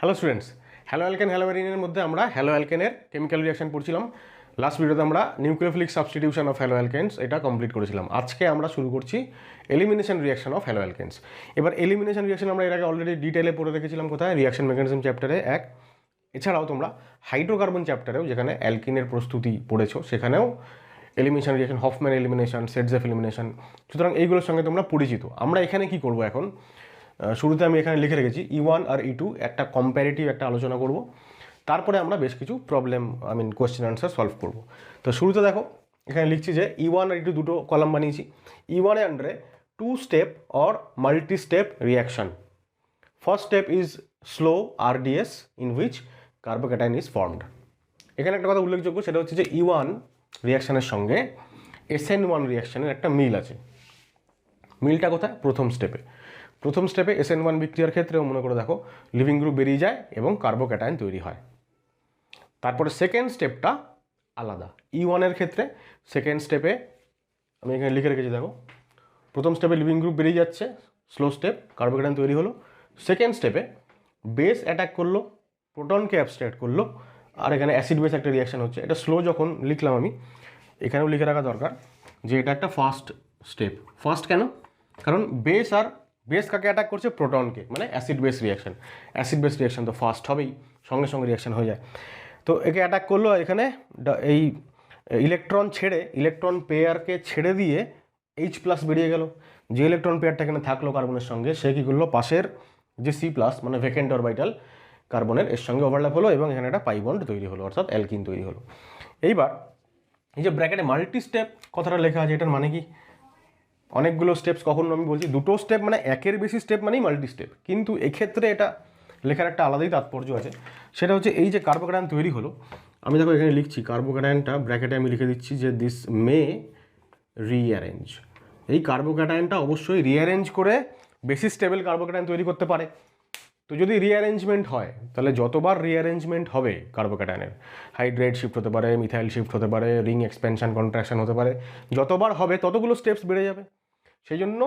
Hello students, haloalkane হ্যালো অ্যারিনের মধ্যে আমরা হ্যালো অ্যালকেনের কেমিক্যাল রিয়াকশন পড়ছিলাম। লাস্ট ভিডিওতে আমরা nucleophilic substitution of haloalkanes এটা কমপ্লিট করেছিলাম। আজকে আমরা শুরু করছি elimination reaction of haloalkanes. এবার এলিমিনেশন রিয়াকশন আমরা এর আগে অলরেডি ডিটেলে পড়ে রেখেছিলাম কোথায়, রিয়াকশন মেকানিজম চ্যাপ্টারে 1। এছাড়াও তোমরা হাইড্রোকার্বন চ্যাপ্টারেও যেখানে অ্যালকিনের প্রস্তুতি পড়েছো সেখানেও elimination reaction, Hofmann elimination, Saytzeff elimination, সুতরাং এইগুলোর সঙ্গে তোমরা পরিচিত। আমরা এখানে কি করব এখন, শুরুতে আমি এখানে লিখে রেখেছি E1 আর E2 একটা কম্প্যারেটিভ একটা আলোচনা করব, তারপরে আমরা বেশ কিছু প্রবলেম কোয়েশ্চেন আনসার সলভ করব। তো শুরুতে দেখো এখানে লিখছি যে E1 আর E2 দুটো কলাম বানিয়েছি। E1 এর আন্ডারে 2 step or multi step reaction. First step is slow RDS in which carbocation is formed. এখানে একটা কথা উল্লেখযোগ্য, সেটা হচ্ছে যে E1 রিয়াকশনের সঙ্গে SN1 রিয়াকশনের একটা মিল আছে। মিলটা কোথায়? প্রথম স্টেপে SN1 বিক্রিয়ার ক্ষেত্রেও মনে করে দেখো লিভিং গ্রুপ বেরিয়ে যায় এবং কার্বোক্যাটায়ন তৈরি হয়। তারপরে সেকেন্ড স্টেপটা আলাদা। E1 এর ক্ষেত্রে সেকেন্ড স্টেপে আমি এখানে লিখে রেখেছি, দেখো প্রথম স্টেপে লিভিং গ্রুপ বেরিয়ে যাচ্ছে, স্লো স্টেপ, কার্বোক্যাটায়ন তৈরি হলো। সেকেন্ড স্টেপে বেস অ্যাটাক করলো, প্রোটনকে অ্যাবস্ট্রাক্ট করলো, আর এখানে অ্যাসিড বেস একটা রিয়াকশন হচ্ছে। এটা স্লো যখন লিখলাম আমি, এখানেও লিখে রাখা দরকার যে এটা একটা ফার্স্ট স্টেপ। ফার্স্ট কেন? কারণ বেস কাকে অ্যাটাক করছে? প্রোটনকে, মানে অ্যাসিড বেস রিয়াকশন তো ফার্স্ট হবেই, সঙ্গে সঙ্গে রিয়াকশন হয়ে যায়। তো একে অ্যাটাক করলো, এখানে এই ইলেকট্রন পেয়ারকে ছেড়ে দিয়ে H+ বেরিয়ে গেল। যে ইলেকট্রন পেয়ারটা এখানে থাকলো কার্বনের সঙ্গে, সে কী করলো, পাশের যে C+ মানে ভ্যাকেন্ট অরবিটাল কার্বনের এর সঙ্গে ওভারল্যাপ হলো এবং এখানে একটা পাই বন্ড তৈরি হলো, অর্থাৎ অ্যালকিন তৈরি হলো। এইবার এই যে ব্র্যাকেটে মাল্টি স্টেপ কথাটা লেখা আছে, এটার মানে কি? অনেকগুলো স্টেপস, কখনো আমি বলছি দুটো স্টেপ মানে একের বেশি স্টেপ মানেই মাল্টি স্টেপ, কিন্তু এক্ষেত্রে এটা লেখার একটা আলাদাই তাৎপর্য আছে। সেটা হচ্ছে এই যে কার্বোক্যাটায়ন তৈরি হলো, আমি দেখো এখানে লিখছি কার্বোক্যাটায়নটা ব্র্যাকেটে আমি লিখে দিচ্ছি যে দিস মে রিঅ্যারেঞ্জ। এই কার্বোক্যাটায়নটা অবশ্যই রিঅ্যারেঞ্জ করে বেশি স্টেবল কার্বোক্যাটায়ন তৈরি করতে পারে। তো যদি রিঅ্যারেঞ্জমেন্ট হয়, তাহলে যতবার রিঅ্যারেঞ্জমেন্ট হবে কার্বোক্যাটায়নের, হাইড্রেট শিফট হতে পারে, মিথাইল শিফট হতে পারে, রিং এক্সপেনশন কন্ট্রাকশন হতে পারে, যতবার হবে ততগুলো স্টেপস বেড়ে যাবে। সেই জন্য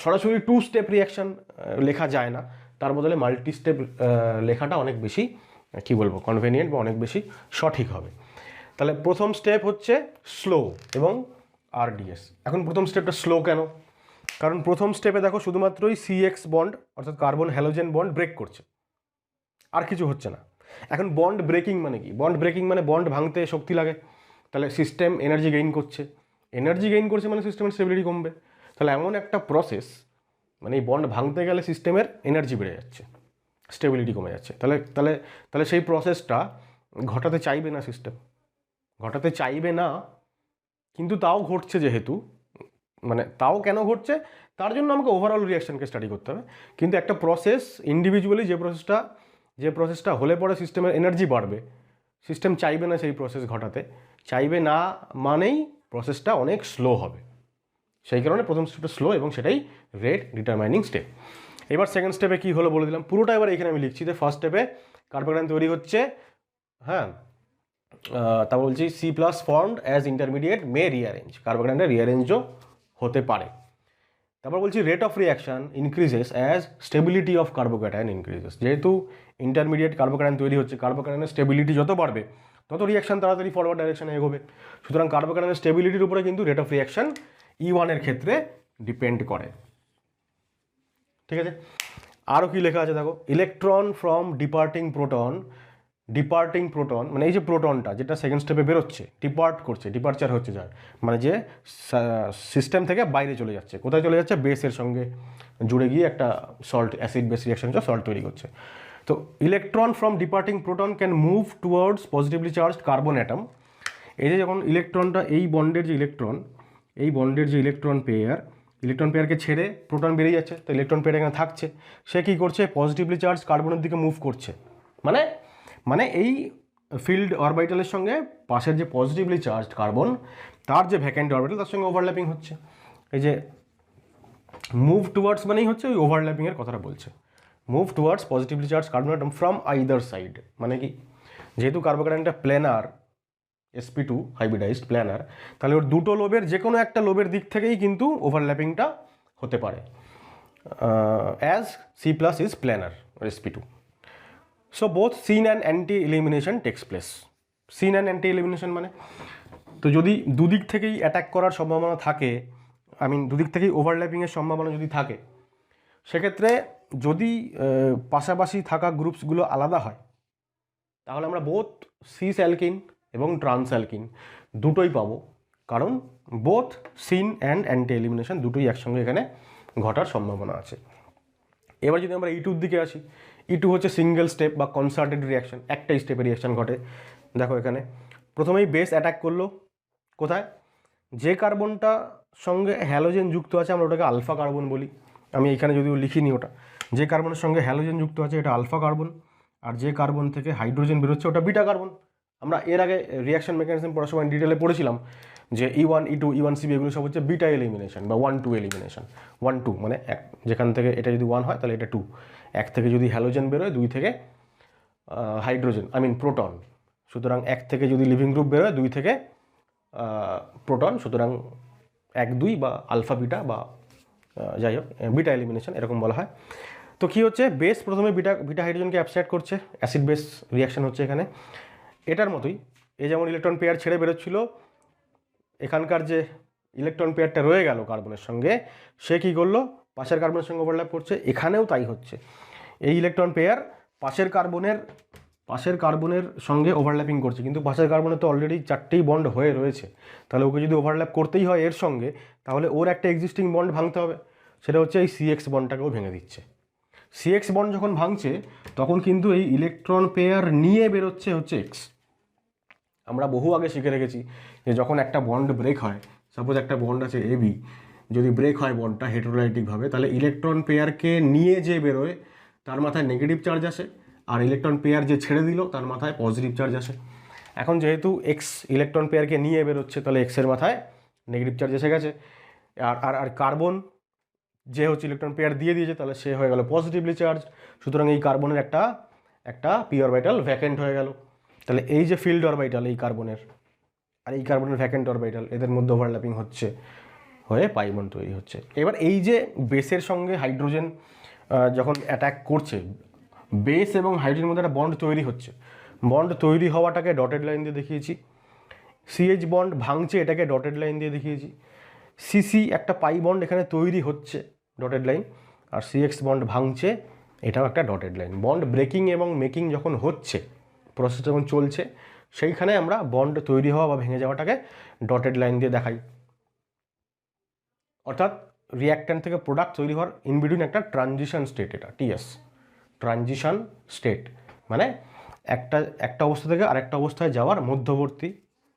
সরাসরি 2 স্টেপ রিয়াকশন লেখা যায় না, তার বদলে মাল্টি স্টেপ লেখাটা অনেক বেশি কী বলবো, কনভেনিয়েন্ট বা অনেক বেশি সঠিক হবে। তাহলে প্রথম স্টেপ হচ্ছে স্লো এবং RDS। এখন প্রথম স্টেপটা স্লো কেন? কারণ প্রথম স্টেপে দেখো শুধুমাত্রই CX বন্ড অর্থাৎ কার্বন হ্যালোজেন বন্ড ব্রেক করছে, আর কিছু হচ্ছে না। এখন বন্ড ব্রেকিং মানে কি? বন্ড ব্রেকিং মানে বন্ড ভাঙতে শক্তি লাগে, তাহলে সিস্টেম এনার্জি গেইন করছে মানে সিস্টেমের স্টেবিলিটি কমবে। তাহলে এমন একটা প্রসেস, মানে এই বন্ড ভাঙতে গেলে সিস্টেমের এনার্জি বেড়ে যাচ্ছে, স্টেবিলিটি কমে যাচ্ছে। তাহলে তাহলে তাহলে সেই প্রসেসটা ঘটাতে চাইবে না সিস্টেম, কিন্তু তাও ঘটছে যেহেতু, মানে তাও কেন ঘটছে, তার জন্য আমাকে ওভারঅল রিয়াকশনকে স্টাডি করতে হবে। কিন্তু একটা প্রসেস ইন্ডিভিজুয়ালি যে প্রসেসটা হলে পরে সিস্টেমের এনার্জি বাড়বে, সিস্টেম চাইবে না সেই প্রসেস ঘটাতে, চাইবে না মানেই প্রসেসটা অনেক স্লো হবে। সেই কারণে প্রথম স্টেপটা স্লো এবং সেটাই রেট ডিটারমাইনিং স্টেপ। এবার সেকেন্ড স্টেপে কী হলো বলে দিলাম, পুরোটা এবার এখানে আমি লিখছি যে ফার্স্ট স্টেপে কার্বোক্যাটায়ন তৈরি হচ্ছে, হ্যাঁ, তা বলছি C+ ফর্মড অ্যাজ ইন্টারমিডিয়েট মে রিঅ্যারেঞ্জ, কার্বোক্যাটায়নটা রিঅ্যারেঞ্জও হতে পারে। তারপর বলছি rate of reaction increases as stability of carbocation increases. যেহেতু ইন্টারমিডিয়েট কার্বোক্যাটায়ন তৈরি হচ্ছে, কার্বোক্যাটায়নের স্টেবিলিটি যত বাড়বে তত রিয়াকশন তাড়াতাড়ি ফরওয়ার্ড ডাইরেকশনে এগোবে। সুতরাং কার্বোক্যাটায়নের স্টেবিলিটির উপরে কিন্তু রেট অফ রিয়াকশন E1 এর ক্ষেত্রে ডিপেন্ড করে। ঠিক আছে, আরও কি লেখা আছে দেখো, ইলেকট্রন ফ্রম ডিপার্টিং প্রোটন মানে এই যে প্রোটনটা যেটা সেকেন্ড স্টেপে বেরোচ্ছে, ডিপার্চার হচ্ছে যার, মানে যে সিস্টেম থেকে বাইরে চলে যাচ্ছে। কোথায় চলে যাচ্ছে? বেসের সঙ্গে জুড়ে গিয়ে একটা সল্ট, অ্যাসিড বেস রিয়াকশন হচ্ছে, সল্ট তৈরি করছে। তো electron from departing proton can move towards positively charged carbon atom. এই যে যখন ইলেকট্রনটা এই বন্ডের যে ইলেকট্রন পেয়ারকে ছেড়ে প্রোটন বেরিয়ে যাচ্ছে, তো ইলেকট্রন পেয়ার এখানে থাকছে, সে কী করছে? পজিটিভলি চার্জ কার্বনের দিকে মুভ করছে, মানে এই ফিল্ড অরবিটালের সঙ্গে পাশের যে পজিটিভলি চার্জড কার্বন, তার যে ভ্যাকেন্ট অরবিটাল তার সঙ্গে ওভারল্যাপিং হচ্ছে। এই যে মুভ টুয়ার্ডস মানেই হচ্ছে ওই ওভারল্যাপিংয়ের কথাটা বলছে। Move towards positively charge carbon atom from either side, মানে কি, যেহেতু কার্বোক্যাটায়নটা প্ল্যানার, sp2 হাইব্রিডাইজড প্ল্যানার, তাহলে ওর দুটো লোবের যে কোনো একটা লোবের দিক থেকেই কিন্তু ওভারল্যাপিংটা হতে পারে, as C+ is planar sp2। So both syn and anti elimination takes place. Syn and anti elimination মানে, তো যদি দুদিক থেকেই অ্যাটাক করার সম্ভাবনা থাকে, দুদিক থেকেই ওভারল্যাপিংয়ের সম্ভাবনা যদি থাকে, সেক্ষেত্রে যদি পাশাপাশি থাকা গ্রুপসগুলো আলাদা হয়, তাহলে আমরা বোথ সিস অ্যালকিন এবং ট্রান্স অ্যালকিন দুটোই পাবো, কারণ both syn and anti elimination দুটোই একসঙ্গে এখানে ঘটার সম্ভাবনা আছে। এবার যদি আমরা E2 দিকে আসি, E2 হচ্ছে সিঙ্গেল স্টেপ বা কনসার্টেড রিয়াকশন, একটা স্টেপে রিয়াকশন ঘটে। দেখো এখানে প্রথমেই বেস অ্যাটাক করলো কোথায়, যে কার্বনটা সঙ্গে হ্যালোজেন যুক্ত আছে আমরা ওটাকে আলফা কার্বন বলি। আমি এখানে যদিও লিখিনি ওটা, যে কার্বনের সঙ্গে হ্যালোজেন যুক্ত আছে এটা আলফা কার্বন, আর যে কার্বন থেকে হাইড্রোজেন বেরোচ্ছে ওটা বিটা কার্বন। আমরা এর আগে রিয়াকশন মেকানিজম পড়ার সময় ডিটেলে পড়েছিলাম যে E1 E2 E1CB এগুলো সব হচ্ছে বিটা এলিমিনেশন বা 1-2 এলিমিনেশন। 1-2 মানে এক, যেখান থেকে এটা যদি 1 হয় তাহলে এটা 2, এক থেকে যদি হ্যালোজেন বেরোয়, 2 থেকে হাইড্রোজেন প্রোটন, সুতরাং এক থেকে যদি লিভিং গ্রুপ বেরোয়, 2 থেকে প্রোটন, সুতরাং 1-2 বা আলফা বিটা বা যাই হোক বিটা এলিমিনেশন এরকম বলা হয়। তো কী হচ্ছে, বেস প্রথমে বিটা হাইড্রোজেনকে অ্যাবস্ট্রাক্ট করছে, অ্যাসিড বেস রিয়াকশন হচ্ছে এখানে। এটার মতোই এ যেমন ইলেকট্রন পেয়ার ছেড়ে বেরোচ্ছিল, এখানকার যে ইলেকট্রন পেয়ারটা রয়ে গেল কার্বনের সঙ্গে, সে কী করলো, পাশের কার্বনের সঙ্গে ওভারল্যাপ করছে। এখানেও তাই হচ্ছে, এই ইলেকট্রন পেয়ার পাশের কার্বনের সঙ্গে ওভারল্যাপিং করছে, কিন্তু পাশের কার্বনে তো অলরেডি 4টেই বন্ড হয়ে রয়েছে, তাহলে ওকে যদি ওভারল্যাপ করতেই হয় এর সঙ্গে, তাহলে ওর একটা এক্সিস্টিং বন্ড ভাঙতে হবে, সেটা হচ্ছে এই CX বন্ডটাকেও ভেঙে দিচ্ছে। CX বন্ড যখন ভাঙছে তখন কিন্তু এই ইলেকট্রন পেয়ার নিয়ে বেরোচ্ছে হচ্ছে X। আমরা বহু আগে শিখে রেখেছি যে যখন একটা বন্ড ব্রেক হয়, সাপোজ একটা বন্ড আছে AB, যদি ব্রেক হয় বন্ডটা হেটেরোলাইটিকভাবে, তাহলে ইলেকট্রন পেয়ারকে নিয়ে যে বেরোয় তার মাথায় নেগেটিভ চার্জ আসে, আর ইলেকট্রন পেয়ার যে ছেড়ে দিল তার মাথায় পজিটিভ চার্জ আসে। এখন যেহেতু X ইলেকট্রন পেয়ারকে নিয়ে বেরোচ্ছে, তাহলে X-এর মাথায় নেগেটিভ চার্জ এসে গেছে, আর কার্বন যে হচ্ছে ইলেকট্রন পেয়ার দিয়ে দিয়েছে, তাহলে সে হয়ে গেল পজিটিভলি চার্জ, সুতরাং এই কার্বনের একটা পি অরবিটাল ভ্যাকেন্ট হয়ে গেল। তাহলে এই যে ফিল্ড অরবিটাল এই কার্বনের আর এই কার্বনের ভ্যাকেন্ট অরবিটাল, এদের মধ্যে ওভারল্যাপিং হচ্ছে, হয়ে পাই বন্ড তৈরি হচ্ছে। এবার এই যে বেসের সঙ্গে হাইড্রোজেন যখন অ্যাটাক করছে, বেস এবং হাইড্রোজেনের মধ্যে একটা বন্ড তৈরি হচ্ছে, বন্ড তৈরি হওয়াটাকে ডটেড লাইন দিয়ে দেখিয়েছি। CH বন্ড ভাঙছে, এটাকে ডটেড লাইন দিয়ে দেখিয়েছি। CC একটা পাই বন্ড এখানে তৈরি হচ্ছে, ডটেড লাইন, আর CX বন্ড ভাঙছে, এটাও একটা ডটেড লাইন। বন্ড ব্রেকিং এবং মেকিং যখন হচ্ছে, প্রসেস যখন চলছে, সেইখানে আমরা বন্ড তৈরি হওয়া বা ভেঙে যাওয়াটাকে ডটেড লাইন দিয়ে দেখাই। অর্থাৎ রিঅ্যাক্ট্যান্ট থেকে প্রোডাক্ট তৈরি হওয়ার ইনবিটুইন একটা ট্রানজিশন স্টেট, এটা TS, ট্রানজিশন স্টেট মানে একটা অবস্থা থেকে আরেকটা অবস্থায় যাওয়ার মধ্যবর্তী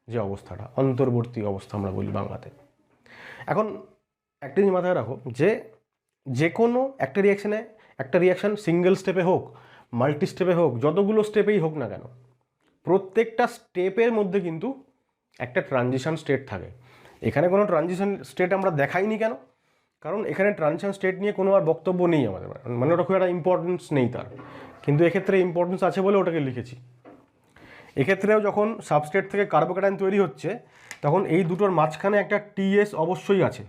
যে অবস্থাটা, অন্তর্বর্তী অবস্থা আমরা বলি বাংলাতে। এখন একটা জিনিস মাথায় রাখো যে কোনো একটা রিয়াকশান সিঙ্গেল স্টেপে হোক, মাল্টি স্টেপে হোক, যতগুলো স্টেপেই হোক না কেন, প্রত্যেকটা স্টেপের মধ্যে কিন্তু একটা ট্রানজিশন স্টেট থাকে। এখানে কোনো ট্রানজিশন স্টেট আমরা দেখাইনি কেন, কারণ এখানে ট্রানজিশন স্টেট নিয়ে কোনো আর বক্তব্য নেই আমাদের, মানে ওটা খুব একটা ইম্পর্টেন্স নেই তার, কিন্তু এক্ষেত্রে ইম্পর্টেন্স আছে বলে ওটাকে লিখেছি। এক্ষেত্রেও যখন সাবস্ট্রেট থেকে কার্বোক্যাটায়ন তৈরি হচ্ছে, তখন এই দুটোর মাঝখানে একটা TS অবশ্যই আছে।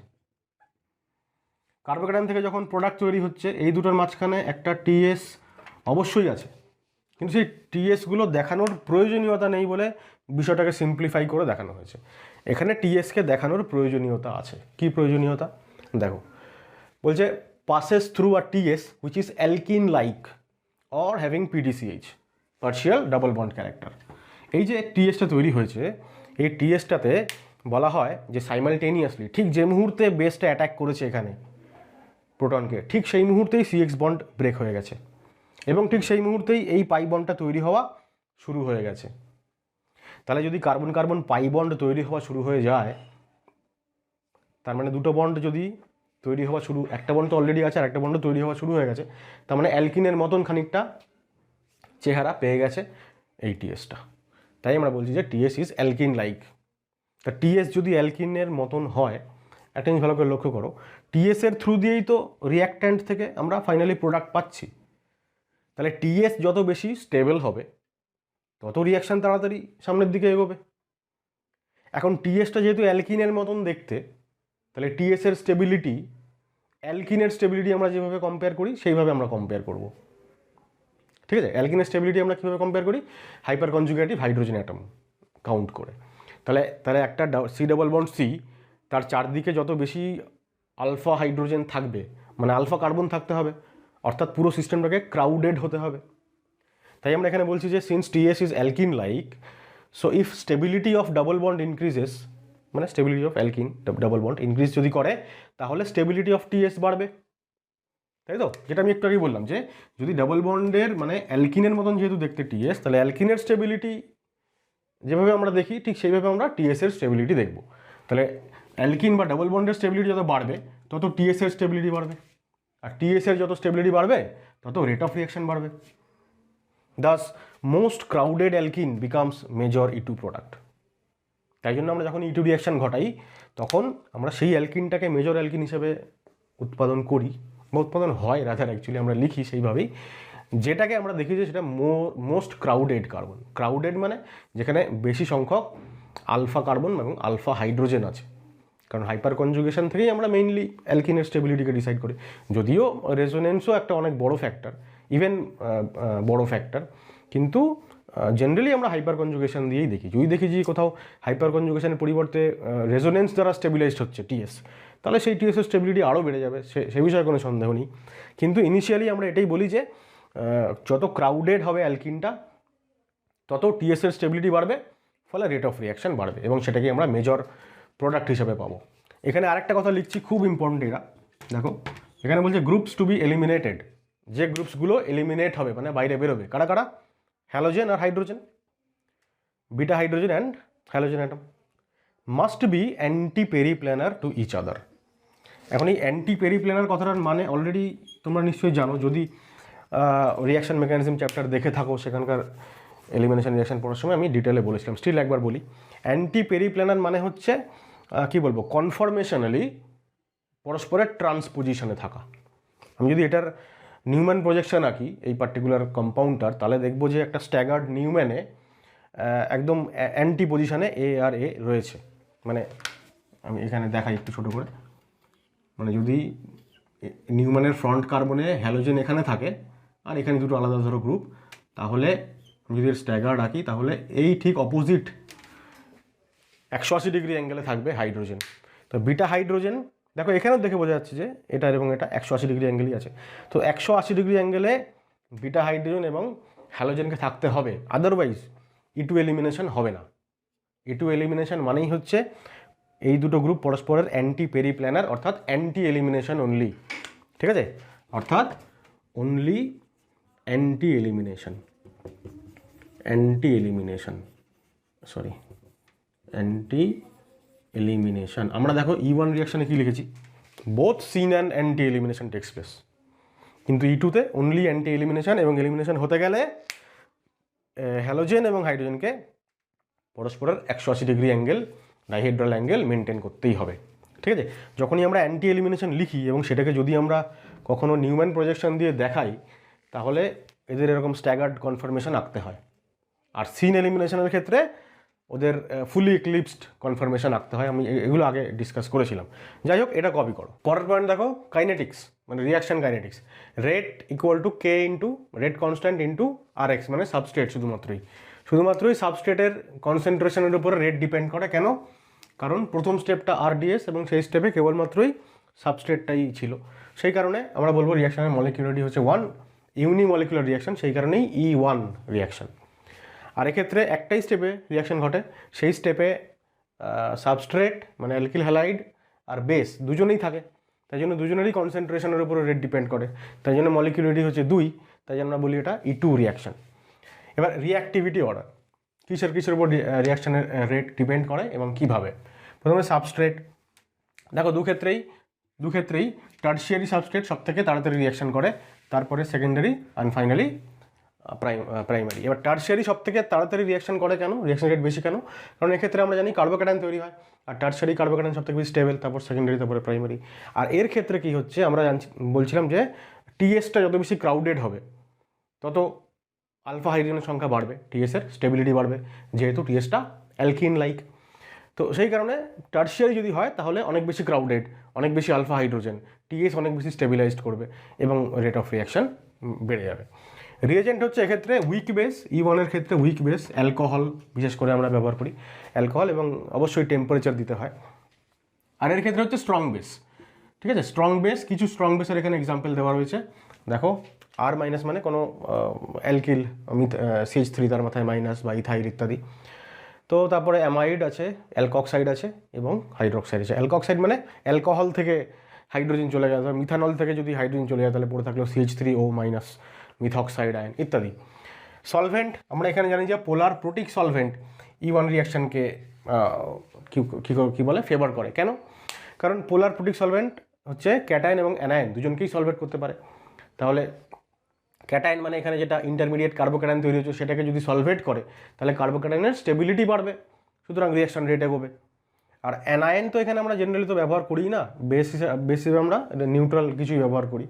কার্বোক্যাটায়ন থেকে যখন প্রোডাক্ট তৈরি হচ্ছে, এই দুটোর মাঝখানে একটা TS অবশ্যই আছে, কিন্তু সেই TSগুলো দেখানোর প্রয়োজনীয়তা নেই বলে বিষয়টাকে সিম্পলিফাই করে দেখানো হয়েছে। এখানে TSকে দেখানোর প্রয়োজনীয়তা আছে। কি প্রয়োজনীয়তা দেখো, বলছে passes through a TS which is alkene like or having PDCH, partial double bond character। এই যে TSটা তৈরি হয়েছে, এই TSটাতে বলা হয় যে সাইমালটেনিয়াসলি, ঠিক যে মুহূর্তে বেসটা অ্যাটাক করেছে এখানে প্রোটনকে, ঠিক সেই মুহূর্তেই CX বন্ড ব্রেক হয়ে গেছে, এবং ঠিক সেই মুহূর্তেই এই পাই বন্ডটা তৈরি হওয়া শুরু হয়ে গেছে। তাহলে যদি কার্বন কার্বন পাই বন্ড তৈরি হওয়া শুরু হয়ে যায়, তার মানে দুটো বন্ড যদি তৈরি হওয়া শুরু, একটা বন্ড তো অলরেডি আছে আর একটা বন্ড তৈরি হওয়া শুরু হয়ে গেছে, তার মানে অ্যালকিনের মতন খানিকটা চেহারা পেয়ে গেছে এই TSটা। তাই আমরা বলছি যে TS ইজ অ্যালকিন লাইক। তা TS যদি অ্যালকিনের মতন হয়, একটা জিনিস ভালো করে লক্ষ্য করো, TS এর থ্রু দিয়েই তো রিঅ্যাক্ট্যান্ট থেকে আমরা ফাইনালি প্রোডাক্ট পাচ্ছি। তাহলে TS যত বেশি স্টেবল হবে, তত রিয়াকশান তাড়াতাড়ি সামনের দিকে এগোবে। এখন TSটা যেহেতু অ্যালকিনের মতন দেখতে, তাহলে TS এর স্টেবিলিটি অ্যালকিনের স্টেবিলিটি আমরা যেভাবে কম্পেয়ার করি সেইভাবে আমরা কম্পেয়ার করব। ঠিক আছে, অ্যালকিনের স্টেবিলিটি আমরা কীভাবে কম্পেয়ার করি? Hyper conjugative hydrogen atom count করে। তাহলে একটা সি ডাবল বন্ড সি, তার চারদিকে যত বেশি আলফা হাইড্রোজেন থাকবে, মানে আলফা কার্বন থাকতে হবে, অর্থাৎ পুরো সিস্টেমটাকে ক্রাউডেড হতে হবে। তাই আমরা এখানে বলছি যে since TS is alkene like, so if stability of double bond increases, মানে stability of alkene double bond increase যদি করে, তাহলে স্টেবিলিটি অফ টিএস বাড়বে, তাই তো? যেটা আমি একটু আগে বললাম যে যদি ডাবল বন্ডের মানে অ্যালকিনের মতন যেহেতু দেখতে টিএস, তাহলে অ্যালকিনের স্টেবিলিটি যেভাবে আমরা দেখি ঠিক সেইভাবে আমরা টিএসের স্টেবিলিটি দেখব। তাহলে অ্যালকিন বা ডাবল বন্ডের স্টেবিলিটি যত বাড়বে তত টিএসের স্টেবিলিটি বাড়বে, আর টিএসের যত স্টেবিলিটি বাড়বে তত রেট অফ রিয়াকশন বাড়বে। Das most crowded alkyne becomes major E2 product. তাই জন্য আমরা যখন E2 রিয়াকশন ঘটাই তখন আমরা সেই অ্যালকিনটাকে মেজর অ্যালকিন হিসেবে উৎপাদন করি, বা উৎপাদন হয় রাদার, অ্যাকচুয়ালি আমরা লিখি সেইভাবেই, যেটাকে আমরা দেখি যে সেটা মোস্ট ক্রাউডেড কার্বন। ক্রাউডেড মানে যেখানে বেশি সংখ্যক আলফা কার্বন এবং আলফা হাইড্রোজেন আছে, কারণ হাইপার কনজুগেশন থেকেই আমরা মেইনলি অ্যালকিনের স্টেবিলিটিকে ডিসাইড করি। যদিও রেজোনেন্সও একটা অনেক বড় ফ্যাক্টর, ইভেন বড় ফ্যাক্টর, কিন্তু জেনারেলি আমরা হাইপার কনজুগেশন দিয়েই দেখি। যদি দেখি যে কোথাও হাইপার কনজুগেশনের পরিবর্তে রেজোনেন্স দ্বারা স্টেবিলাইজড হচ্ছে টিএস, তাহলে সেই টিএসের স্টেবিলিটি আরও বেড়ে যাবে, সে বিষয়ে কোনো সন্দেহ নেই। কিন্তু ইনিশিয়ালি আমরা এটাই বলি যে যত ক্রাউডেড হবে অ্যালকিনটা তত টিএসের স্টেবিলিটি বাড়বে, ফলে রেট অফ রিয়াকশন বাড়বে, এবং সেটাকে আমরা মেজর প্রোডাক্ট হিসেবে পাবো। এখানে আরেকটা কথা লিখছি, খুব ইম্পর্টেন্ট এটা, দেখো এখানে বলছে গ্রুপস টু বি এলিমিনেটেড। যে গ্রুপসগুলো এলিমিনেট হবে মানে বাইরে বেরোবে, কারা কারা? হ্যালোজেন আর hydrogen, beta hydrogen and halogen atom must be anti periplanar to each other. এখন এই অ্যান্টি পেরিপ্ল্যানার কথাটার মানে অলরেডি তোমরা নিশ্চয়ই জানো, যদি রিয়াকশন মেকানিজম চ্যাপ্টার দেখে থাকো, সেখানকার এলিমিনেশন রিয়াকশন পড়ার সময় আমি ডিটেলে বলেছিলাম, স্টিল একবার বলি। অ্যান্টি পেরিপ্ল্যানার মানে হচ্ছে কি বলবো, কনফরমেশনালি পরস্পরের ট্রান্সপোজিশনে থাকা। আমি যদি এটার নিউম্যান প্রজেকশন আঁকি এই পার্টিকুলার কম্পাউন্ডটার, তাহলে দেখবো যে একটা স্ট্যাগার্ড নিউম্যানে একদম অ্যান্টি পজিশনে এ আর এ রয়েছে। মানে আমি এখানে দেখাই একটু ছোটো করে, মানে যদি নিউম্যানের ফ্রন্ট কার্বনে হ্যালোজেন এখানে থাকে আর এখানে দুটো আলাদা ধরো গ্রুপ, তাহলে যদি স্ট্যাগার্ড আঁকি তাহলে এই ঠিক অপোজিট 180 ডিগ্রি অ্যাঙ্গেলে থাকবে হাইড্রোজেন। তো বিটা হাইড্রোজেন দেখো এখানেও দেখে বোঝা যাচ্ছে যে এটা এবং এটা 180 ডিগ্রি অ্যাঙ্গেলই আছে। তো 180 ডিগ্রি অ্যাঙ্গেলে বিটা হাইড্রোজেন এবং হ্যালোজেনকে থাকতে হবে, আদারওয়াইজ E2 এলিমিনেশন হবে না। E2 এলিমিনেশন মানেই হচ্ছে এই দুটো গ্রুপ পরস্পরের অ্যান্টি পেরিপ্ল্যানার, অর্থাৎ অ্যান্টি এলিমিনেশন অনলি, ঠিক আছে? অর্থাৎ only anti elimination, anti elimination. আমরা দেখো E1 রিয়াকশানে কী লিখেছি, both syn and anti elimination takes place, কিন্তু E2তে অনলি অ্যান্টি এলিমিনেশন, এবং এলিমিনেশন হতে গেলে হ্যালোজেন এবং হাইড্রোজেনকে পরস্পরের 180 degree angle, dihedral angle maintain করতেই হবে, ঠিক আছে? যখনই আমরা অ্যান্টি এলিমিনেশন লিখি এবং সেটাকে যদি আমরা কখনো নিউম্যান প্রজেকশন দিয়ে দেখাই, তাহলে এদের এরকম স্ট্যাগার্ড কনফার্মেশন আঁকতে হয়। আর সিন এলিমিনেশনের ক্ষেত্রে ওদের ফুলি ইক্লিপসড কনফার্মেশন আঁকতে হয়। আমি এগুলো আগে ডিসকাস করেছিলাম। যাই হোক, এটা কপি করো। পরের পয়েন্ট দেখো, কাইনেটিক্স মানে reaction kinetics. Rate equal to K into rate constant into RX, মানে সাবস্ট্রেট। শুধুমাত্রই সাবস্ট্রেটের কনসেন্ট্রেশনের উপরে রেট ডিপেন্ড করে। কেন? কারণ প্রথম স্টেপটা RDS এবং সেই স্টেপে কেবলমাত্রই সাবস্ট্রেটটাই ছিল। সেই কারণে আমরা বলবো রিয়াকশনের মলিকুলারিটি হচ্ছে 1, ইউনিমলিকুলার রিয়াকশন, সেই কারণেই E1 রিয়াকশন। আর এক্ষেত্রে একটাই স্টেপে রিয়াকশন ঘটে, সেই স্টেপে সাবস্ট্রেট মানে অ্যালকিল হ্যালাইড আর বেস দুজনেই থাকে, তাই জন্য দুজনেরই কনসেন্ট্রেশনের উপরে রেট ডিপেন্ড করে, তাই জন্য মলিকুলারিটি হচ্ছে 2, তাই জন্য আমরা বলি এটা E2 রিয়াকশন। এবার রিঅ্যাক্টিভিটি অর্ডার, কিসের উপর রিয়াকশনের রেট ডিপেন্ড করে এবং কিভাবে। প্রথমে সাবস্ট্রেট, দেখো দু ক্ষেত্রেই টার্সিয়ারি সাবস্ট্রেট সব থেকে তাড়াতাড়ি রিয়াকশন করে, তারপরে সেকেন্ডারি অ্যান্ড ফাইনালি প্রাইমারি। এবার টার্সিয়ারি সব থেকে তাড়াতাড়ি রিয়াকশন করে কেন, রিয়াকশন রেট বেশি কেন? কারণ এক্ষেত্রে আমরা জানি কার্বোক্যাটায়ন তৈরি হয়, আর টার্সিয়ারি কার্বোক্যাটায়ন সব থেকে বেশি স্টেবল, তারপর সেকেন্ডারি, তারপরে প্রাইমারি। আর এর ক্ষেত্রে কি হচ্ছে, আমরা বলছিলাম যে টিএসটা যত বেশি ক্রাউডেড হবে তত আলফা হাইড্রোজেনের সংখ্যা বাড়বে, টিএসের স্টেবিলিটি বাড়বে, যেহেতু টিএসটা অ্যালকিন লাইক। তো সেই কারণে টার্সিয়ারি যদি হয় তাহলে অনেক বেশি ক্রাউডেড, অনেক বেশি আলফা হাইড্রোজেন, টিএস অনেক বেশি স্টেবিলাইজড করবে এবং রেট অফ রিয়াকশন বেড়ে যাবে। রিয়েজেন্ট হচ্ছে এক্ষেত্রে উইক বেস, E1 এর ক্ষেত্রে উইক বেস অ্যালকোহল বিশেষ করে আমরা ব্যবহার করি, অ্যালকোহল, এবং অবশ্যই টেম্পারেচার দিতে হয়। আর এর ক্ষেত্রে হচ্ছে স্ট্রং বেস, ঠিক আছে। স্ট্রং বেস, কিছু স্ট্রং বেসের এখানে এক্সাম্পল দেওয়া রয়েছে, দেখো আর মাইনাস মানে কোনো অ্যালকিল, CH3 তার মাথায় মাইনাস, বা ইথাইল ইত্যাদি। তো তারপরে অ্যামাইড আছে, অ্যালকক্সাইড আছে এবং হাইড্রোক্সাইড আছে। অ্যালকক্সাইড মানে অ্যালকোহল থেকে হাইড্রোজেন চলে যায়, মিথানল থেকে যদি হাইড্রোজেন চলে যায় তাহলে পড়ে থাকলো CH3O মাইনাস, মিথক্সাইড আয়ন ইত্যাদি। সলভেন্ট আমরা এখানে জানি যে পোলার প্রোটিক সলভেন্ট E1 রিয়াকশনকে কী বলে, ফেভার করে। কেন? কারণ পোলার প্রোটিক সলভেন্ট হচ্ছে ক্যাটায়ন এবং অ্যানায়ন দুজনকেই সলভেট করতে পারে। তাহলে ক্যাটায়ন মানে এখানে যেটা ইন্টারমিডিয়েট কার্বোক্যাটায়ন তৈরি হচ্ছে সেটাকে যদি সলভেট করে তাহলে কার্বোক্যাটায়নের স্টেবিলিটি বাড়বে, সুতরাং রিয়াকশন রেট এগোবে। আর অ্যানায়ন তো এখানে আমরা জেনারেলি তো ব্যবহার করি না, বেস হিসেবে আমরা নিউট্রাল কিছুই ব্যবহার করি।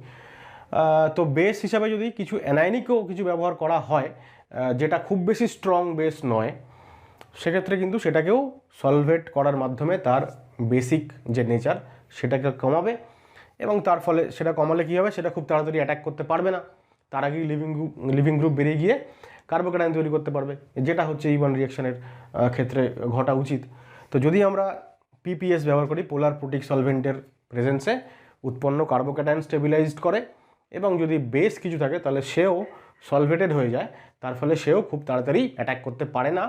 তো বেস হিসাবে যদি কিছু অ্যানায়নিকও কিছু ব্যবহার করা হয় যেটা খুব বেশি স্ট্রং বেস নয়, সেক্ষেত্রে কিন্তু সেটাকেও সলভেট করার মাধ্যমে তার বেসিক যে নেচার সেটাকে কমাবে, এবং তার ফলে সেটা কমালে কী হবে, সেটা খুব তাড়াতাড়ি অ্যাটাক করতে পারবে না, তার আগেই লিভিং গ্রুপ বেরিয়ে গিয়ে কার্বোক্যাটায়ন তৈরি করতে পারবে, যেটা হচ্ছে E1 রিয়াকশনের ক্ষেত্রে ঘটা উচিত। তো যদি আমরা PPS ব্যবহার করি, পোলার প্রোটিক সলভেন্টের প্রেজেন্সে উৎপন্ন কার্বোক্যাটায়ন স্টেবিলাইজড করে, এবং যদি বেস কিছু থাকে তাহলে সেও সলভেটেড হয়ে যায়, তার ফলে সেও খুব তাড়াতাড়ি অ্যাটাক করতে পারে না,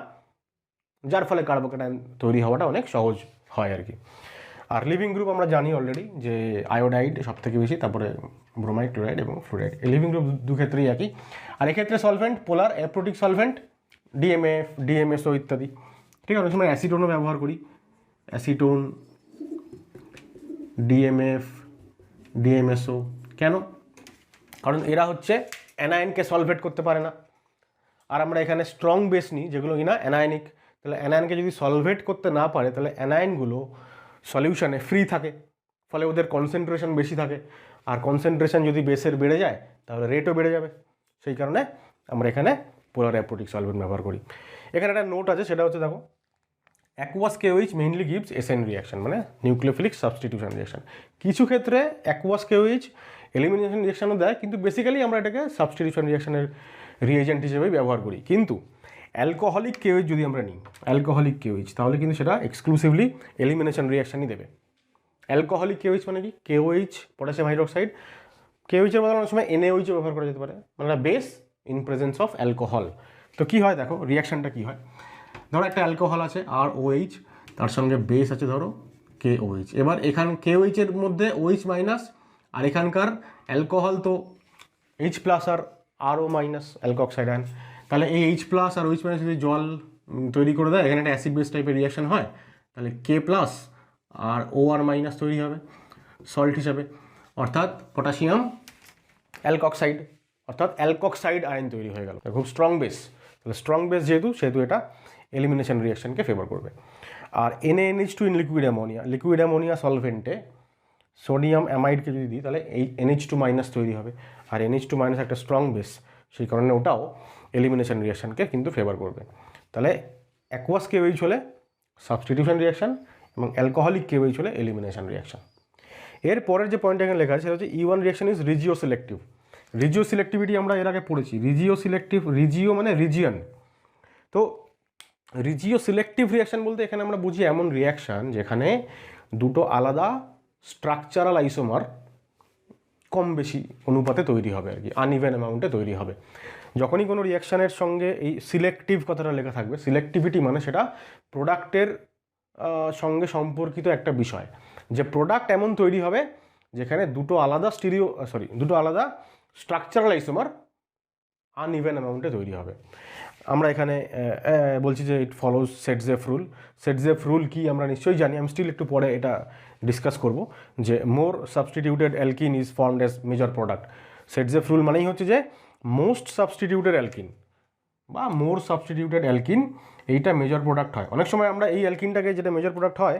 যার ফলে কার্বোক্যাটায়ন তৈরি হওয়াটা অনেক সহজ হয় আর কি। আর লিভিং গ্রুপ আমরা জানি অলরেডি যে আয়োডাইড সব থেকে বেশি, তারপরে ব্রোমাইড, ক্লোরাইড এবং ফ্লোরাইড। এই লিভিং গ্রুপ দু ক্ষেত্রেই একই। আর এক্ষেত্রে সলভেন্ট পোলার অ্যাপ্রোটিক সলভেন্ট DMF, DMSO ইত্যাদি, ঠিক আছে। অনেক সময় অ্যাসিটোনও ব্যবহার করি, অ্যাসিটোন, DMF, DMSO। কেন? কারণ এরা হচ্ছে অ্যানায়নকে সলভেট করতে পারে না। আর আমরা এখানে স্ট্রং বেস নিই যেগুলো কিনা অ্যানায়নিক, তাহলে অ্যানায়নকে যদি সলভেট করতে না পারে তাহলে অ্যানায়নগুলো সলিউশনে ফ্রি থাকে, ফলে ওদের কনসেন্ট্রেশন বেশি থাকে, আর কনসেন্ট্রেশন যদি বেসের বেড়ে যায় তাহলে রেটও বেড়ে যাবে। সেই কারণে আমরা এখানে পোলার অ্যাপ্রোটিক সলভেন্ট ব্যবহার করি। এখানে একটা নোট আছে, সেটা হচ্ছে দেখো aqueous KOH mainly gives SN reaction, মানে নিউক্লিওফিলিক সাবস্টিটিউশন রিয়াকশন। কিছু ক্ষেত্রে অ্যাকুয়াস KOH এলিমিনেশন রিয়াকশনও দেয়, কিন্তু বেসিক্যালি আমরা এটাকে সাবস্টিটিউশন রিয়াকশনের রিয়েজেন্ট হিসেবেই ব্যবহার করি। কিন্তু অ্যালকোহলিক KOH যদি আমরা নিই, অ্যালকোহলিক KOH, তাহলে কিন্তু সেটা এক্সক্লুসিভলি এলিমিনেশন রিয়াকশনই দেবে। অ্যালকোহলিক KOH মানে কি? KOH পটাশিয়াম হাইড্রোক্সাইড, KOH এর বদলে অনেক সময় NaOH ব্যবহার করা যেতে পারে, মানে base in presence of alcohol. তো কী হয় দেখো রিয়াকশনটা কী হয়, ধরো একটা অ্যালকোহল আছে ROH, তার সঙ্গে বেস আছে ধরো KOH। এবার এখান KOH এর মধ্যে OH মাইনাস, আর এখানকার অ্যালকোহল তো H প্লাস আর RO মাইনাস অ্যালকক্সাইড আয়ন, তাহলে এই H প্লাস আর OH মাইনাস যদি জল তৈরি করে দেয়, এখানে একটা অ্যাসিড বেস টাইপের রিয়াকশন হয়, তাহলে K প্লাস আর OR মাইনাস তৈরি হবে সল্ট হিসাবে, অর্থাৎ পটাশিয়াম অ্যালকক্সাইড, অর্থাৎ অ্যালকক্সাইড আয়ন তৈরি হয়ে গেল, খুব স্ট্রং বেস। তাহলে স্ট্রং বেস যেহেতু এটা এলিমিনেশন রিয়াকশনকে ফেভার করবে। আর NaNH2 ইন লিকুইড অ্যামোনিয়া সলভেন্টে সোডিয়াম অ্যামাইডকে যদি দিই তাহলে এই NH2 মাইনাস তৈরি হবে, আর NH2 মাইনাস একটা স্ট্রং বেস, সেই কারণে ওটাও এলিমিনেশন রিয়াকশনকে কিন্তু ফেভার করবে। তাহলে অ্যাকুয়াস KOH হলে সাবস্টিটিউশন রিয়াকশন, এবং অ্যালকোহলিক KOH হলে এলিমিনেশন রিয়াকশন। এর পরের যে পয়েন্ট এখানে লেখা আছে সেটা হচ্ছে E1 reaction is রিজিও selective. রিজিও selectivity আমরা এর আগে পড়েছি, রিজিও মানে রিজিয়ন। তো রিজিও সিলেক্টিভ রিয়াকশন বলতে এখানে আমরা বুঝি এমন রিয়াকশান যেখানে দুটো আলাদা স্ট্রাকচারাল আইসোমার কম বেশি অনুপাতে তৈরি হবে আর কি, আনইভেন অ্যামাউন্টে তৈরি হবে। যখনই কোনো রিয়াকশানের সঙ্গে এই সিলেক্টিভ কথাটা লেখা থাকবে, সিলেক্টিভিটি মানে সেটা প্রোডাক্টের সঙ্গে সম্পর্কিত একটা বিষয়, যে প্রোডাক্ট এমন তৈরি হবে যেখানে দুটো আলাদা স্ট্রাকচারাল আইসোমার আনইভেন অ্যামাউন্টে তৈরি হবে। আমরা এখানে বলছি যে ইট ফলোজ সেটজেফ রুল। সেটজেফ রুল কি আমরা নিশ্চয়ই জানি, আমি স্টিল একটু পরে এটা ডিসকাস করব, যে more substituted alkene is formed as major product. Saytzeff rule মানেই হচ্ছে যে মোস্ট সাবস্টিটিউটেড অ্যালকিন বা মোর সাবস্টিটিউটেড অ্যালকিন এইটা মেজর প্রোডাক্ট হয়। অনেক সময় আমরা এই অ্যালকিনটাকে যেটা মেজর প্রোডাক্ট হয়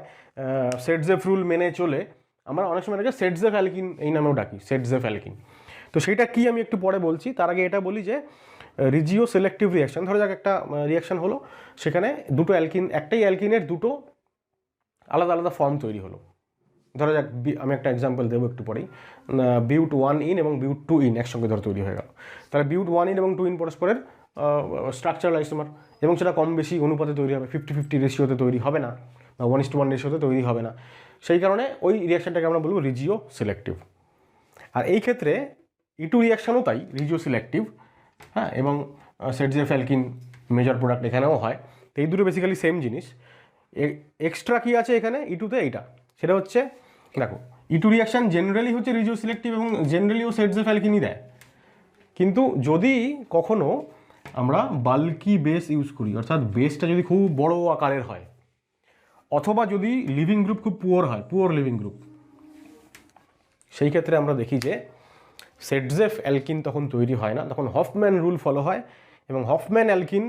সেটজেফ রুল মেনে চলে আমরা অনেক সময় এটাকে সেটজেফ অ্যালকিন এই নামেও ডাকি, সেটজেফ অ্যালকিন। তো সেইটা কি আমি একটু পরে বলছি, তার আগে এটা বলি যে রিজিও সিলেক্টিভ রিয়াকশান, ধরো যাক একটা রিয়াকশান হলো, সেখানে দুটো অ্যালকিন, একটাই অ্যালকিনের দুটো আলাদা আলাদা ফর্ম তৈরি হলো, ধরা যাক আমি একটা এক্সাম্পল দেবো একটু পরেই, বিউট 1 ইন এবং বিউট 2 ইন একসঙ্গে ধরে তৈরি হয়ে গেল, তাহলে বিউট 1 ইন এবং 2 ইন পরস্পরের স্ট্রাকচারাল আইসোমার, এবং সেটা কম বেশি অনুপাতে তৈরি হবে, 50-50 রেশিওতে তৈরি হবে না, বা 1:1 রেশিওতে তৈরি হবে না। সেই কারণে ওই রিয়াকশানটাকে আমরা বলবো রিজিও সিলেক্টিভ। আর এই ক্ষেত্রে E2 রিয়াকশানও তাই রিজিও সিলেক্টিভ, হ্যাঁ, এবং সেটজেফ অ্যালকিন মেজর প্রোডাক্ট এখানেও হয়। তো এই দুটো বেসিক্যালি সেম জিনিস। এক্সট্রা কী আছে এখানে E2-তে, এইটা সেটা হচ্ছে দেখো E2 রিয়াকশান জেনারেলি হচ্ছে রিজিও সিলেক্টিভ এবং জেনারেলিও সেটজেফ অ্যালকিনই দেয়। কিন্তু যদি কখনো আমরা বাল্কি বেস ইউজ করি, অর্থাৎ বেসটা যদি খুব বড় আকারের হয়, অথবা যদি লিভিং গ্রুপ খুব পুয়ার হয়, পুয়ার লিভিং গ্রুপ, সেই ক্ষেত্রে আমরা দেখি যে সেটজেফ অ্যালকিন তখন তৈরি হয় না, তখন হফম্যান রুল ফলো হয় এবং হফম্যান অ্যালকিন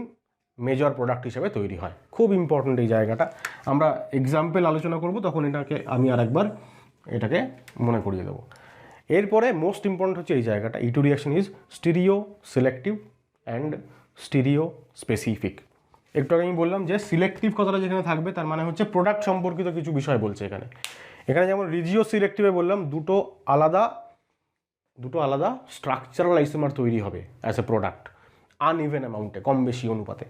মেজর প্রোডাক্ট হিসেবে তৈরি হয়। খুব ইম্পর্ট্যান্ট এই জায়গাটা, আমরা এক্সাম্পল আলোচনা করব তখন এটাকে আমি আর একবার এটাকে মনে করিয়ে দেবো। এরপরে মোস্ট ইম্পর্ট্যান্ট হচ্ছে এই জায়গাটা, E2 reaction is stereo selective and stereo specific. একটু আগে আমি বললাম যে সিলেক্টিভ কথাটা যেখানে থাকবে তার মানে হচ্ছে প্রোডাক্ট সম্পর্কিত কিছু বিষয় বলছে এখানে। এখানে যেমন রিজিও সিলেক্টিভে বললাম দুটো আলাদা স্ট্রাকচারাল আইসোমার তৈরি হবে অ্যাজ এ প্রোডাক্ট, আনইভেন অ্যামাউন্টে, কম বেশি অনুপাতে।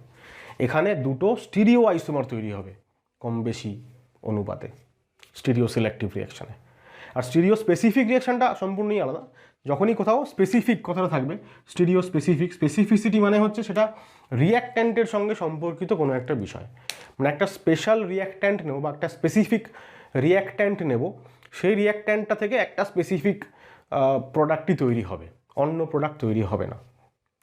এখানে দুটো স্টিরিও আইসোমার তৈরি হবে কম বেশি অনুপাতে স্টিরিও সিলেক্টিভ রিয়াকশানে। আর স্টিরিও স্পেসিফিক রিয়াকশানটা সম্পূর্ণই আলাদা। যখনই কোথাও স্পেসিফিক কথাটা থাকবে, স্টিরিও স্পেসিফিক, স্পেসিফিসিটি মানে হচ্ছে সেটা রিয়াক্ট্যান্টের সঙ্গে সম্পর্কিত কোনো একটা বিষয়, মানে একটা স্পেশাল রিয়াক্ট্যান্ট নেব বা একটা স্পেসিফিক রিয়াক্ট্যান্ট নেব, সেই রিয়াক্ট্যান্টটা থেকে একটা স্পেসিফিক প্রোডাক্টই তৈরি হবে, অন্য প্রোডাক্ট তৈরি হবে না,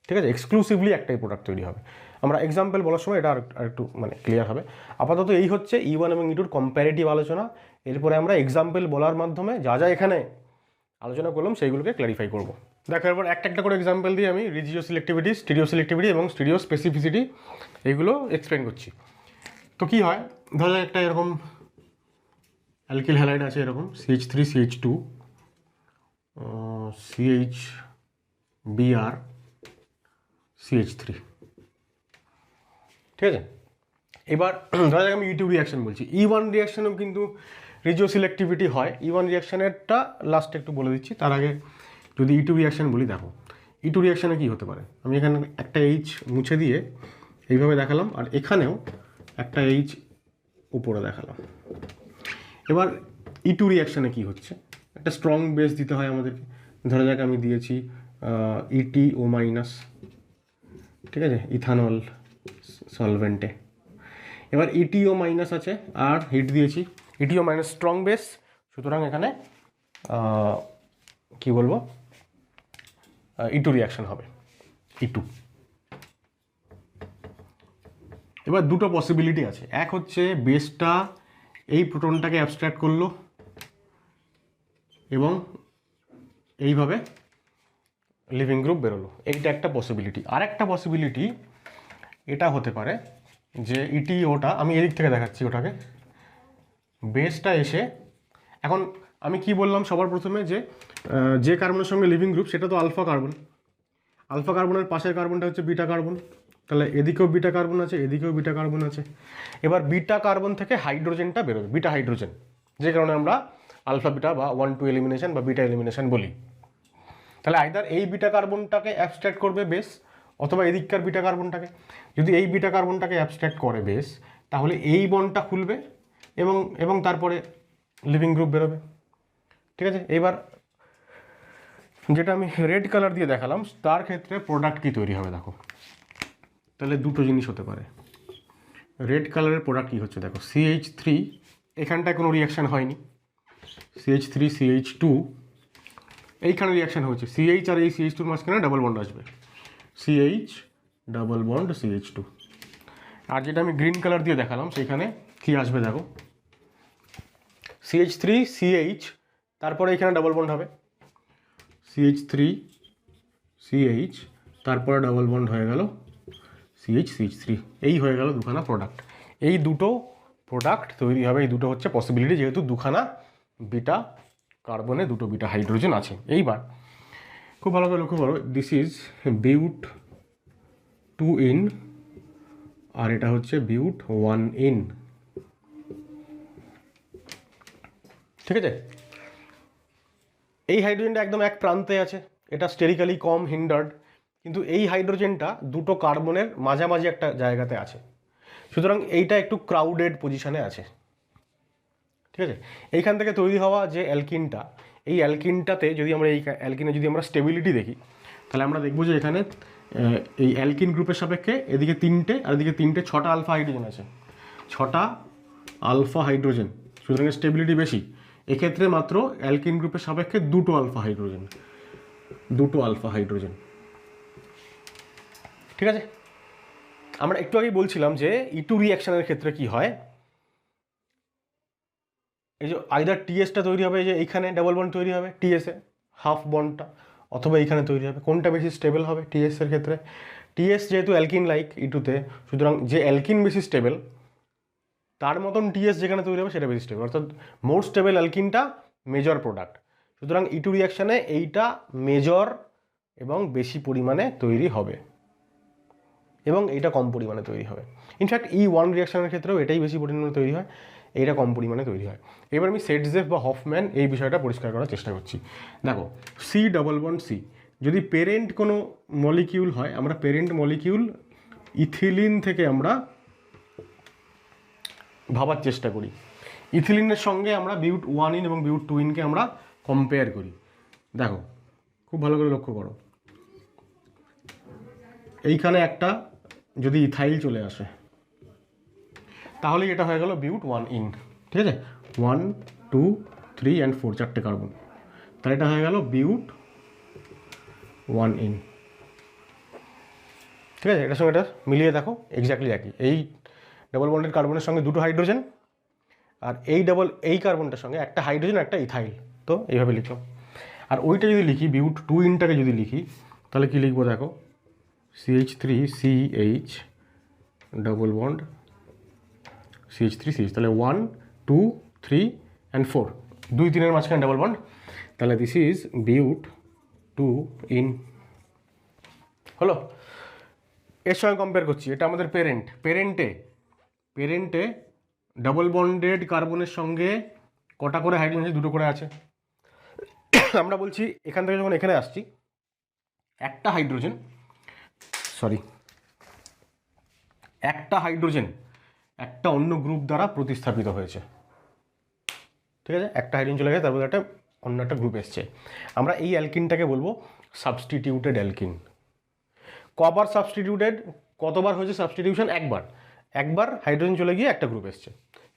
ঠিক আছে, এক্সক্লুসিভলি একটাই প্রোডাক্ট তৈরি হবে। আমরা এক্সাম্পল বলার সময় এটা আর একটু মানে ক্লিয়ার হবে। আপাতত এই হচ্ছে E1 এবং E2-র কম্প্যারেটিভ আলোচনা। এরপরে আমরা এক্সাম্পল বলার মাধ্যমে যা যা এখানে আলোচনা করলাম সেইগুলোকে ক্ল্যারিফাই করব। দেখো এরপর একটা করে এক্সাম্পল দিয়ে আমি রিজিও সিলেক্টিভিটি, স্টিরিও সিলেক্টিভিটি এবং স্টিরিও স্পেসিফিসিটি এইগুলো এক্সপ্লেন করছি। তো কী হয়, ধরা যাক একটা এরকম অ্যালকিল হ্যালাইড আছে, এরকম CH3 CH2 CHBr CH3, ঠিক আছে। এবার ধরা যাক আমি E2 রিয়াকশন বলছি, E1 রিয়াকশনেও কিন্তু রিজিও সিলেক্টিভিটি হয়। E1 রিয়াকশানেরটা লাস্টে একটু বলে দিচ্ছি, তার আগে যদি E2 রিয়াকশান বলি, দেখো E2 রিয়াকশানে কী হতে পারে, আমি এখানে একটা H মুছে দিয়ে এইভাবে দেখালাম, আর এখানেও একটা H উপরে দেখালাম। এবার E2 রিয়াকশানে কী হচ্ছে, একটা স্ট্রং বেস দিতে হয় আমাদেরকে। ধরা যাক আমি দিয়েছি ETO মাইনাস, ঠিক আছে, ইথানল সলভেন্টে। এবার ETO মাইনাস আছে আর হিট দিয়েছি, ETO মাইনাস স্ট্রং বেস, সুতরাং এখানে কি বলবো, E2 রিয়াকশন হবে, E2। এবার দুটো পসিবিলিটি আছে, এক হচ্ছে বেসটা এই প্রোটনটাকে অ্যাবস্ট্রাক্ট করলো এবং এইভাবে লিভিং গ্রুপ বেরোলো, এইটা একটা পসিবিলিটি। আর একটা পসিবিলিটি এটা হতে পারে যে ETOটা, আমি এদিক থেকে দেখাচ্ছি ওটাকে, বেসটা এসে, এখন আমি কি বললাম সবার প্রথমে যে কার্বনের সঙ্গে লিভিং গ্রুপ সেটা তো আলফা কার্বন, আলফা কার্বনের পাশের কার্বনটা হচ্ছে বিটা কার্বন, তাহলে এদিকেও বিটা কার্বন আছে, এদিকেও বিটা কার্বন আছে। এবার বিটা কার্বন থেকে হাইড্রোজেনটা বেরোবে, বিটা হাইড্রোজেন, যে কারণে আমরা আলফা বিটা বা 1-2 এলিমিনেশন বা বিটা এলিমিনেশন বলি। তাহলে আইদার এই বিটা কার্বনটাকে অ্যাবস্ট্রাক্ট করবে বেস, অথবা এদিককার বিটা কার্বনটাকে। যদি এই বিটা কার্বনটাকে অ্যাবস্ট্রাক্ট করে বেস, তাহলে এই বন্ডটা খুলবে এবং তারপরে লিভিং গ্রুপ বেরোবে, ঠিক আছে। এবার যেটা আমি রেড কালার দিয়ে দেখালাম তার ক্ষেত্রে প্রোডাক্ট কি তৈরি হবে দেখো, তাহলে দুটো জিনিস হতে পারে। রেড কালারের প্রোডাক্ট কী হচ্ছে দেখো, CH3, এখানটায় কোনো রিয়াকশান হয়নি, CH3 CH2 এইখানে রিয়াকশান হয়েছে, CH আর এই CH2-র মাঝখানে ডাবল বন্ড আসবে, CH ডাবল বন্ড CH2। আর যেটা আমি গ্রিন কালার দিয়ে দেখালাম সেইখানে কী আসবে দেখো, CH3 CH, তারপরে এখানে ডাবল বন্ড হবে, CH3 CH, তারপরে ডাবল বন্ড হয়ে গেল CH3, এই হয়ে গেল দুখানা প্রোডাক্ট। এই দুটো প্রোডাক্ট তৈরি হবে, এই দুটো হচ্ছে পসিবিলিটি, যেহেতু দুখানা বিটা কার্বনে দুটো বিটা হাইড্রোজেন আছে। এইবার খুব ভালো করে লক্ষ্য করো, দিস ইজ বিউট 2 ইন আর এটা হচ্ছে বিউট 1 ইন, ঠিক আছে। এই হাইড্রোজেনটা একদম এক প্রান্তে আছে, এটা স্টেরিক্যালি কম হিন্ডার্ড, কিন্তু এই হাইড্রোজেনটা দুটো কার্বনের মাঝামাঝি একটা জায়গাতে আছে, সুতরাং এইটা একটু ক্রাউডেড পজিশনে আছে। ঠিক আছে। এইখান থেকে তৈরি হওয়া যে অ্যালকিনটা, এই অ্যালকিনটাতে যদি আমরা এই অ্যালকিনে যদি আমরা স্টেবিলিটি দেখি, তাহলে আমরা দেখব যে এখানে এই অ্যালকিন গ্রুপের সাপেক্ষে এদিকে 3টে আর এদিকে 3টে 6টা আলফা হাইড্রোজেন আছে, 6টা আলফা হাইড্রোজেন, সুতরাং স্টেবিলিটি বেশি। এক্ষেত্রে মাত্র অ্যালকিন গ্রুপের সাপেক্ষে 2টো আলফা হাইড্রোজেন, 2টো আলফা হাইড্রোজেন। ঠিক আছে। আমরা একটু আগেই বলছিলাম যে E2 রিঅ্যাকশনের ক্ষেত্রে কি হয়, এই যে আইদার টিএসটা তৈরি হবে, এই যে এইখানে ডাবল বন্ড তৈরি হবে টিএসে হাফ বন্ডটা, অথবা এইখানে তৈরি হবে। কোনটা বেশি স্টেবল হবে টিএস এর ক্ষেত্রে? টিএস যেহেতু অ্যালকিন লাইক E2তে, সুতরাং যে অ্যালকিন বেশি স্টেবল তার মতন টিএস যেখানে তৈরি হবে সেটা বেশি স্টেবল, অর্থাৎ মোর স্টেবল অ্যালকিনটা মেজর প্রোডাক্ট। সুতরাং E2 রিঅ্যাকশানে এইটা মেজর এবং বেশি পরিমাণে তৈরি হবে, এবং এইটা কম পরিমাণে তৈরি হবে। ইনফ্যাক্ট E1 রিঅ্যাকশনের ক্ষেত্রেও এটাই বেশি পরিমাণে তৈরি হয়, এইটা কম পরিমাণে তৈরি হয়। এবার আমি সেটজেফ বা হফম্যান এই বিষয়টা পরিষ্কার করার চেষ্টা করছি। দেখো সি ডবল বন্ড সি, যদি পেরেন্ট কোনো মলিকিউল হয়, আমরা পেরেন্ট মলিকিউল ইথিলিন থেকে আমরা ভাবার চেষ্টা করি। ইথিলিনের সঙ্গে আমরা বিউট 1 ইন এবং বিউট 2 ইনকে আমরা কম্পেয়ার করি। দেখো খুব ভালো করে লক্ষ্য করো, এইখানে একটা যদি ইথাইল চলে আসে তাহলেই এটা হয়ে গেল বিউট 1 ইন। ঠিক আছে, 1 2 3 অ্যান্ড 4 4টে কার্বন, তাহলে এটা হয়ে গেল বিউট 1 ইন। ঠিক আছে, এটার সঙ্গে এটা মিলিয়ে দেখো এক্স্যাক্টলি একই। এই ডাবল বন্ডেড কার্বনের সঙ্গে 2টো হাইড্রোজেন, আর এই কার্বনটার সঙ্গে একটা হাইড্রোজেন একটা ইথাইল, তো এইভাবে লিখলাম। আর ওইটা যদি লিখি বিউট 2 ইনটাকে যদি লিখি তাহলে কি লিখবো দেখো, CH3CH ডাবল বন্ড CH3CH, তাহলে 1 2 3 অ্যান্ড 4, 2 3-এর মাঝখানে ডাবল বন্ড, তাহলে দিস ইজ বিউট 2 ইন। হলো, এর সঙ্গে কম্পেয়ার করছি, এটা আমাদের পেরেন্টে ডাবল বন্ডেড কার্বনের সঙ্গে কটা করে হাইড্রোজেন আছে? 2টো করে আছে। আমরা বলছি এখান থেকে যখন এখানে আসছি, একটা হাইড্রোজেন একটা অন্য গ্রুপ দ্বারা প্রতিস্থাপিত হয়েছে। ঠিক আছে, একটা হাইড্রোজেন চলে গেছে, তারপর একটা অন্য একটা গ্রুপ এসছে। আমরা এই অ্যালকিনটাকে বলবো সাবস্টিটিউটেড অ্যালকিন। কবার সাবস্টিটিউটেড? কতবার হয়েছে সাবস্টিটিউশন? একবার হাইড্রোজেন চলে গিয়ে একটা গ্রুপ এসছে।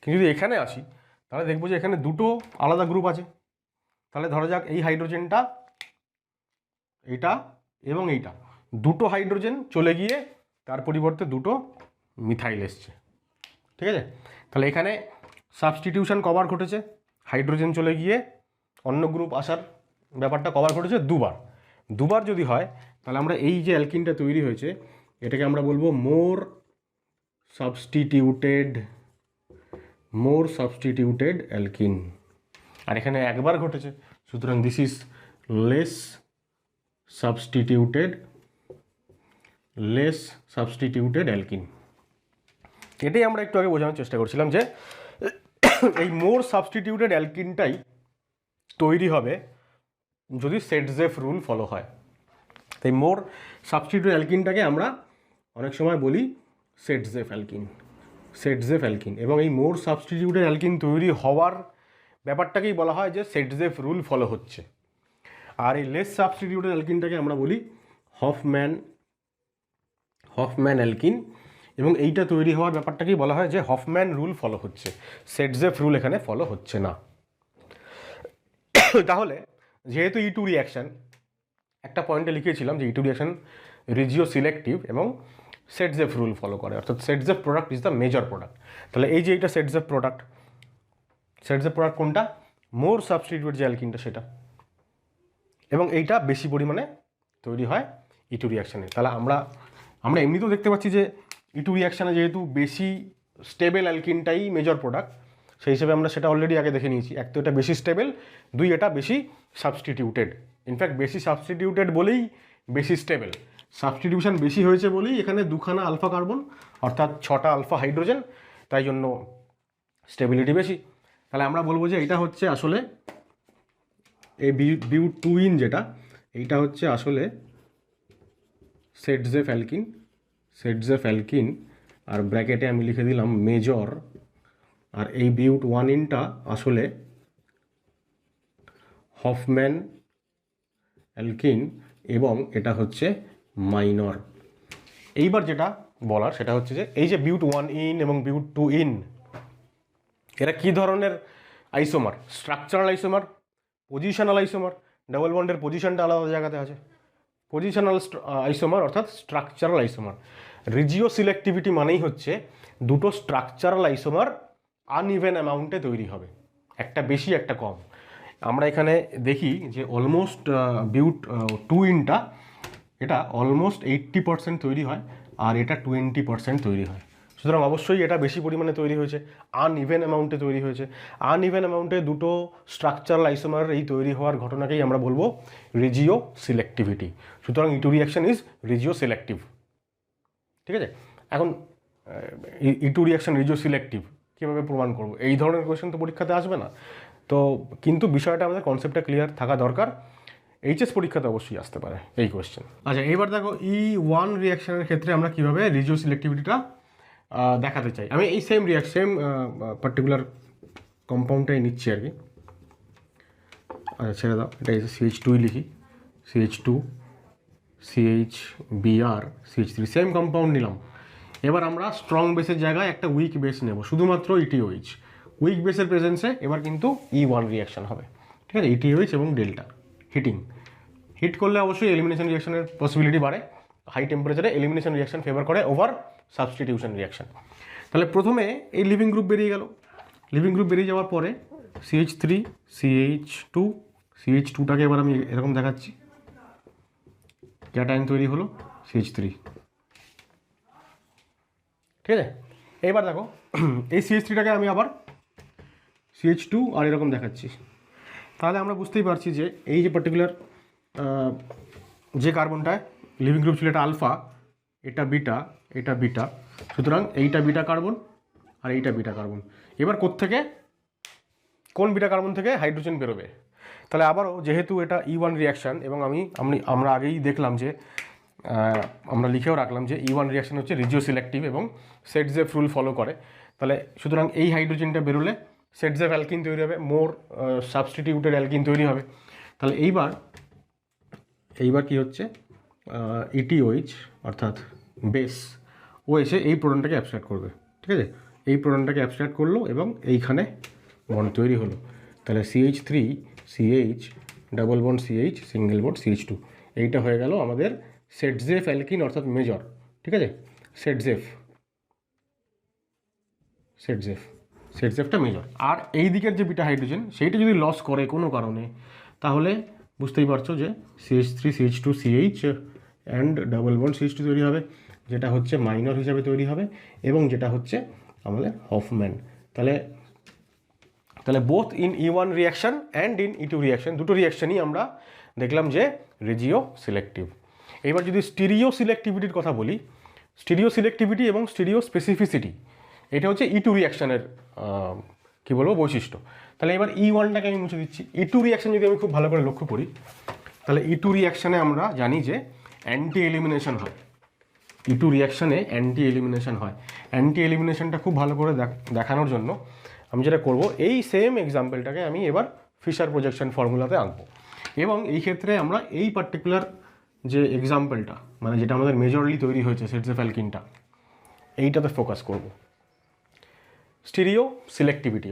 কিন্তু যদি এখানে আসি তাহলে দেখবো যে এখানে 2টো আলাদা গ্রুপ আছে। তাহলে ধরা যাক এই হাইড্রোজেনটা, এইটা এবং এইটা, 2টো হাইড্রোজেন চলে গিয়ে তার পরিবর্তে 2টো মিথাইল এসছে। ঠিক আছে, তাহলে এখানে সাবস্টিটিউশন কবার ঘটেছে? হাইড্রোজেন চলে গিয়ে অন্য গ্রুপ আসার ব্যাপারটা কবার ঘটেছে? 2বার যদি হয় তাহলে আমরা এই যে অ্যালকিনটা তৈরি হয়েছে এটাকে আমরা বলবো মোর সাবস্টিটিউটেড অ্যালকিন। আর এখানে একবার ঘটেছে, সুতরাং this is less substituted alkyne. এটাই আমরা একটু আগে বোঝানোর চেষ্টা করছিলাম যে এই মোর সাবস্টিটিউটেড অ্যালকিনটাই তৈরি হবে যদি সেটজেফ রুল ফলো হয়। তাই মোর সাবস্টিটিউটেড অ্যালকিনটাকে আমরা অনেক সময় বলি সেটজেফ অ্যালকিন, এবং এই মোর সাবস্টিটিউটেড অ্যালকিন তৈরি হওয়ার ব্যাপারটাকেই বলা হয় যে সেটজেফ রুল ফলো হচ্ছে। আর এই লেস সাবস্টিটিউটেড অ্যালকিনটাকে আমরা বলি হফম্যান অ্যালকিন, এবং এইটা তৈরি হওয়ার ব্যাপারটাকেই বলা হয় যে হফম্যান রুল ফলো হচ্ছে, সেটজেফ রুল এখানে ফলো হচ্ছে না। তাহলে যেহেতু E2 রিঅ্যাকশান, একটা পয়েন্টে লিখেছিলাম যে E2 রিঅ্যাকশান রিজিও সিলেক্টিভ এবং সেটজেফ রুল ফলো করে, অর্থাৎ Saytzeff product is the major product. তাহলে এই যে এইটা সেটজেফ প্রোডাক্ট কোনটা? মোর সাবস্টিটিউট যে অ্যালকিনটা সেটা, এবং এইটা বেশি পরিমাণে তৈরি হয় E2 রিঅ্যাকশানে। তাহলে আমরা এমনিতেও দেখতে পাচ্ছি যে E2 রিঅ্যাকশানে যেহেতু বেশি স্টেবল অ্যালকিনটাই মেজর প্রোডাক্ট, সেই হিসেবে আমরা সেটা অলরেডি আগে দেখে নিয়েছি। এক তো এটা বেশি স্টেবল, 2 এটা বেশি সাবস্টিটিউটেড। ইনফ্যাক্ট বেশি সাবস্টিটিউটেড বলেই বেশি স্টেবল, সাবস্টিটিউশন বেশি হয়েছে বলেই এখানে 2খানা আলফা কার্বন অর্থাৎ 6টা আলফা হাইড্রোজেন, তাই জন্য স্টেবিলিটি বেশি। তাহলে আমরা বলবো যে এটা হচ্ছে আসলে এই বিউট টু ইন যেটা, এইটা হচ্ছে আসলে সেটজেফ অ্যালকিন, আর ব্র্যাকেটে আমি লিখে দিলাম মেজর, আর এই বিউট ওয়ান ইনটা আসলে হফম্যান অ্যালকিন এবং এটা হচ্ছে মাইনর। এইবার যেটা বলার সেটা হচ্ছে যে এই যে বিউট ওয়ান ইন এবং বিউট টু ইন, এরা কী ধরনের isomer? Structural isomer, positional isomer. Double বন্ডের পজিশনটা আলাদা জায়গাতে আছে। পজিশনাল আইসোমার অর্থাৎ স্ট্রাকচারাল আইসোমার। রিজিও সিলেক্টিভিটি মানেই হচ্ছে দুটো স্ট্রাকচারাল আইসোমার আনইভেন অ্যামাউন্টে তৈরি হবে, একটা বেশি একটা কম। আমরা এখানে দেখি যে অলমোস্ট বিউট টু ইনটা এটা অলমোস্ট 80% তৈরি হয়, আর এটা 20% তৈরি হয়। সুতরাং অবশ্যই এটা বেশি পরিমাণে তৈরি হয়েছে, আনইভেন অ্যামাউন্টে তৈরি হয়েছে। আনইভেন অ্যামাউন্টে দুটো স্ট্রাকচারাল আইসোমার এই তৈরি হওয়ার ঘটনাকেই আমরা বলবো রিজিও সিলেক্টিভিটি। সুতরাং ইটু রিয়াকশন ইজ রিজিও সিলেক্টিভ। ঠিক আছে, এখন ইটু রিয়াকশন রিজিও সিলেক্টিভ কীভাবে প্রমাণ করবো? এই ধরনের কোয়েশ্চেন তো পরীক্ষাতে আসবে না, তো কিন্তু বিষয়টা আমাদের কনসেপ্টটা ক্লিয়ার থাকা দরকার। এইচএস পরীক্ষাতে অবশ্যই আসতে পারে এই কোয়েশ্চেন। আচ্ছা, এবার দেখো E1 রিয়াকশনের ক্ষেত্রে আমরা কীভাবে রিজিও সিলেক্টিভিটিটা দেখাতে চাই। আমি এই সেম পার্টিকুলার কম্পাউন্ডটাই নিচ্ছি আর কি। আচ্ছা, ছেড়ে দাও, এটা CH2 লিখি, CH2 CHBr CH3, same compound নিলাম। এবার আমরা স্ট্রং বেসের জায়গায় একটা উইক বেস নেব, শুধুমাত্র ETOH। উইক বেসের প্রেজেন্সে এবার কিন্তু E1 রিয়াকশন হবে। ঠিক আছে, ETOH এবং ডেল্টা হিট করলে অবশ্যই এলিমিনেশন রিয়াকশনের পসিবিলিটি বাড়ে। হাই টেম্পারেচারে এলিমিনেশন রিয়াকশন ফেভার করে ওভার সাবস্টিটিউশন রিয়াকশন। তাহলে প্রথমে এই লিভিং গ্রুপ বেরিয়ে গেল। লিভিং গ্রুপ বেরিয়ে যাওয়ার পরে CH3 CH2টাকে এবার আমি এরকম দেখাচ্ছি, ক্যাটায়ন তৈরি হলো CH3। ঠিক আছে, এইবার দেখো এই CH3টাকে আমি আবার CH2 আর এরকম দেখাচ্ছি। তাহলে আমরা বুঝতেই পারছি যে এই যে পার্টিকুলার যে কার্বনটায় লিভিং গ্রুপ ছিল এটা আলফা, এটা বিটা, এটা বিটা, সুতরাং এইটা বিটা কার্বন আর এইটা বিটা কার্বন। এবার কোন বিটা কার্বন থেকে হাইড্রোজেন বেরোবে? তাহলে আবারও যেহেতু এটা E1 রিয়াকশান এবং আমরা আগেই দেখলাম যে আমরা লিখেও রাখলাম যে E1 রিয়াকশান হচ্ছে রিজিও সিলেক্টিভ এবং সেটজেফ রুল ফলো করে। তাহলে সুতরাং এই হাইড্রোজেনটা বেরোলে সেটজেফ অ্যালকিন তৈরি হবে, মোর সাবস্টিটিউটেড অ্যালকিন তৈরি হবে। তাহলে এইবার কি হচ্ছে, ETOH অর্থাৎ বেস ও এসে এই প্রোটনটাকে অ্যাবস্ট্রাক্ট করবে। ঠিক আছে, এই প্রোটনটাকে অ্যাবস্ট্রাক্ট করলো এবং এইখানে বন্ড তৈরি হলো। তাহলে CH3 CH double bond CH single bond CH2, এইটা হয়ে গেল আমাদের সেটজেফ অ্যালকিন অর্থাৎ মেজর। ঠিক আছে, সেটজেফটা মেজর। আর এই দিকের যে বিটা হাইড্রোজেন সেইটা যদি লস করে কোনো কারণে, তাহলে বুঝতেই পারছো যে CH3 CH2 CH and double bond CH2 তৈরি হবে, যেটা হচ্ছে মাইনর হিসাবে তৈরি হবে এবং যেটা হচ্ছে আমাদের হফম্যান। তাহলে both in E1 reaction and in E2 reaction, দুটো রিয়াকশানই আমরা দেখলাম যে রিজিও সিলেক্টিভ। এবার যদি স্টিরিও সিলেক্টিভিটির কথা বলি, স্টিরিও সিলেক্টিভিটি এবং স্টিরিও স্পেসিফিসিটি এটা হচ্ছে E2 রিয়াকশানের কী বলবো বৈশিষ্ট্য। তাহলে এবার E1টাকে আমি মুছে দিচ্ছি। E2 রিয়াকশান যদি আমি খুব ভালো করে লক্ষ্য করি, তাহলে E2 রিয়াকশানে আমরা জানি যে অ্যান্টি এলিমিনেশন হয়। E2 রিয়াকশানে অ্যান্টি এলিমিনেশন হয়। অ্যান্টি এলিমিনেশনটা খুব ভালো করে দেখানোর জন্য আমি যেটা করব, এই সেম এক্সাম্পলটাকে আমি এবার ফিশার প্রজেকশন ফর্মুলাতে আঁকবো এবং এই ক্ষেত্রে আমরা এই পার্টিকুলার যে এক্সাম্পলটা মানে যেটা আমাদের মেজরলি তৈরি হয়েছে সেটজেফ অ্যালকিনটা, এইটাতে ফোকাস করব। স্টিরিও সিলেক্টিভিটি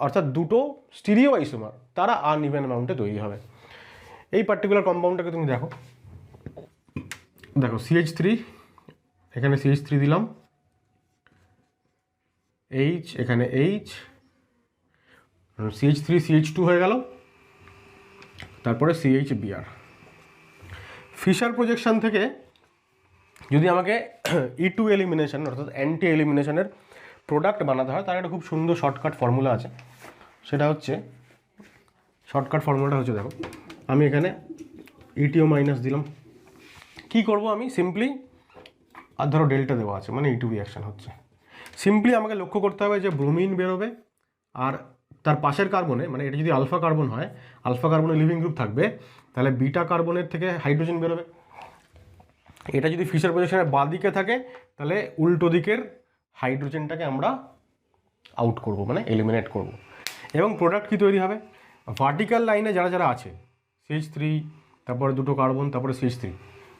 অর্থাৎ দুটো স্টিরিও আইসোমার তারা আনইভেন অ্যামাউন্টে তৈরি হবে। এই পার্টিকুলার কম্পাউন্ডটাকে তুমি দেখো CH3, এখানে CH3 দিলাম, H এখানে H, CH3 CH2 হয়ে গেল, তারপরে CHBr। ফিশার প্রজেকশন থেকে যদি আমাকে E2 এলিমিনেশন অর্থাৎ অ্যান্টি এলিমিনেশনের প্রোডাক্ট বানাতে হয়, তার একটা খুব সুন্দর শর্টকাট ফর্মুলা আছে। সেটা হচ্ছে দেখো, আমি এখানে ETO মাইনাস দিলাম। কি করব আমি সিম্পলি, আর ধরো ডেল্টা দেওয়া আছে মানে E2 রিয়াকশান হচ্ছে, সিম্পলি আমাকে লক্ষ্য করতে হবে যে ব্রোমিন বেরোবে, আর তার পাশের কার্বনে, মানে এটা যদি আলফা কার্বন হয়, আলফা কার্বনে লিভিং গ্রুপ থাকবে, তাহলে বিটা কার্বনের থেকে হাইড্রোজেন বেরোবে। এটা যদি ফিশার পজিশনের বাঁ দিকে থাকে, তাহলে উল্টো দিকের হাইড্রোজেনটাকে আমরা আউট করব, মানে এলিমিনেট করব। এবং প্রোডাক্ট কি তৈরি হবে, ভার্টিক্যাল লাইনে যারা যারা আছে CH3, তারপরে দুটো কার্বন, তারপরে CH3,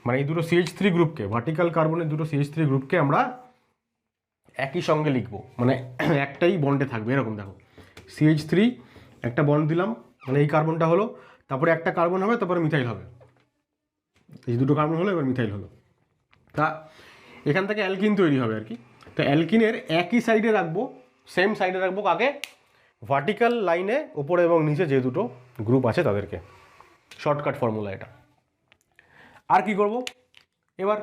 মানে এই দুটো CH3 গ্রুপকে, ভার্টিক্যাল কার্বনের দুটো CH3 গ্রুপকে আমরা একই সঙ্গে লিখবো, মানে একটাই বন্ডে থাকবে। এরকম দেখো, CH3 একটা বন্ড দিলাম, মানে এই কার্বনটা হলো, তারপরে একটা কার্বন হবে, তারপরে মিথাইল হবে, এই দুটো কার্বন হলো, এবার মিথাইল হলো। তা এখান থেকে অ্যালকিন তৈরি হবে আর কি। তো অ্যালকিনের একই সাইডে রাখবো, সেম সাইডে রাখবো কাকে, ভার্টিক্যাল লাইনে ওপরে এবং নিচে যে দুটো গ্রুপ আছে তাদেরকে। শর্টকাট ফর্মুলা এটা। আর কি করব এবার,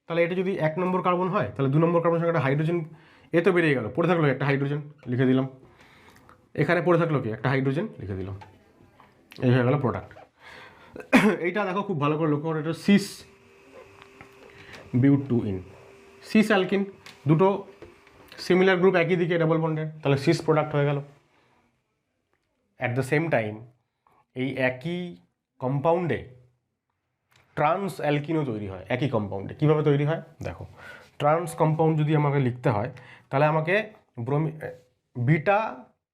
তাহলে এটা যদি 1 নম্বর কার্বন হয়, তাহলে 2 নম্বর কার্বনের সঙ্গে একটা হাইড্রোজেন এ তো বেরিয়ে গেল, পড়ে থাকলো একটা হাইড্রোজেন, লিখে দিলাম। এখানে পড়ে থাকলো কি, একটা হাইড্রোজেন, লিখে দিলাম। এই হয়ে গেল প্রোডাক্ট। এইটা দেখো খুব ভালো করে লক্ষ্য করো, এটা সিস বিউট-2-ইন, সিস অ্যালকিন, দুটো সিমিলার গ্রুপ একই দিকে ডাবল বন্ডের, তাহলে সিস প্রোডাক্ট হয়ে গেল। অ্যাট দ্য সেম টাইম এই একই কম্পাউন্ডে ট্রান্স অ্যালকিনও তৈরি হয় একই কম্পাউন্ডে। কীভাবে তৈরি হয় দেখো, ট্রান্স কম্পাউন্ড যদি আমাকে লিখতে হয়, তাহলে আমাকে বিটা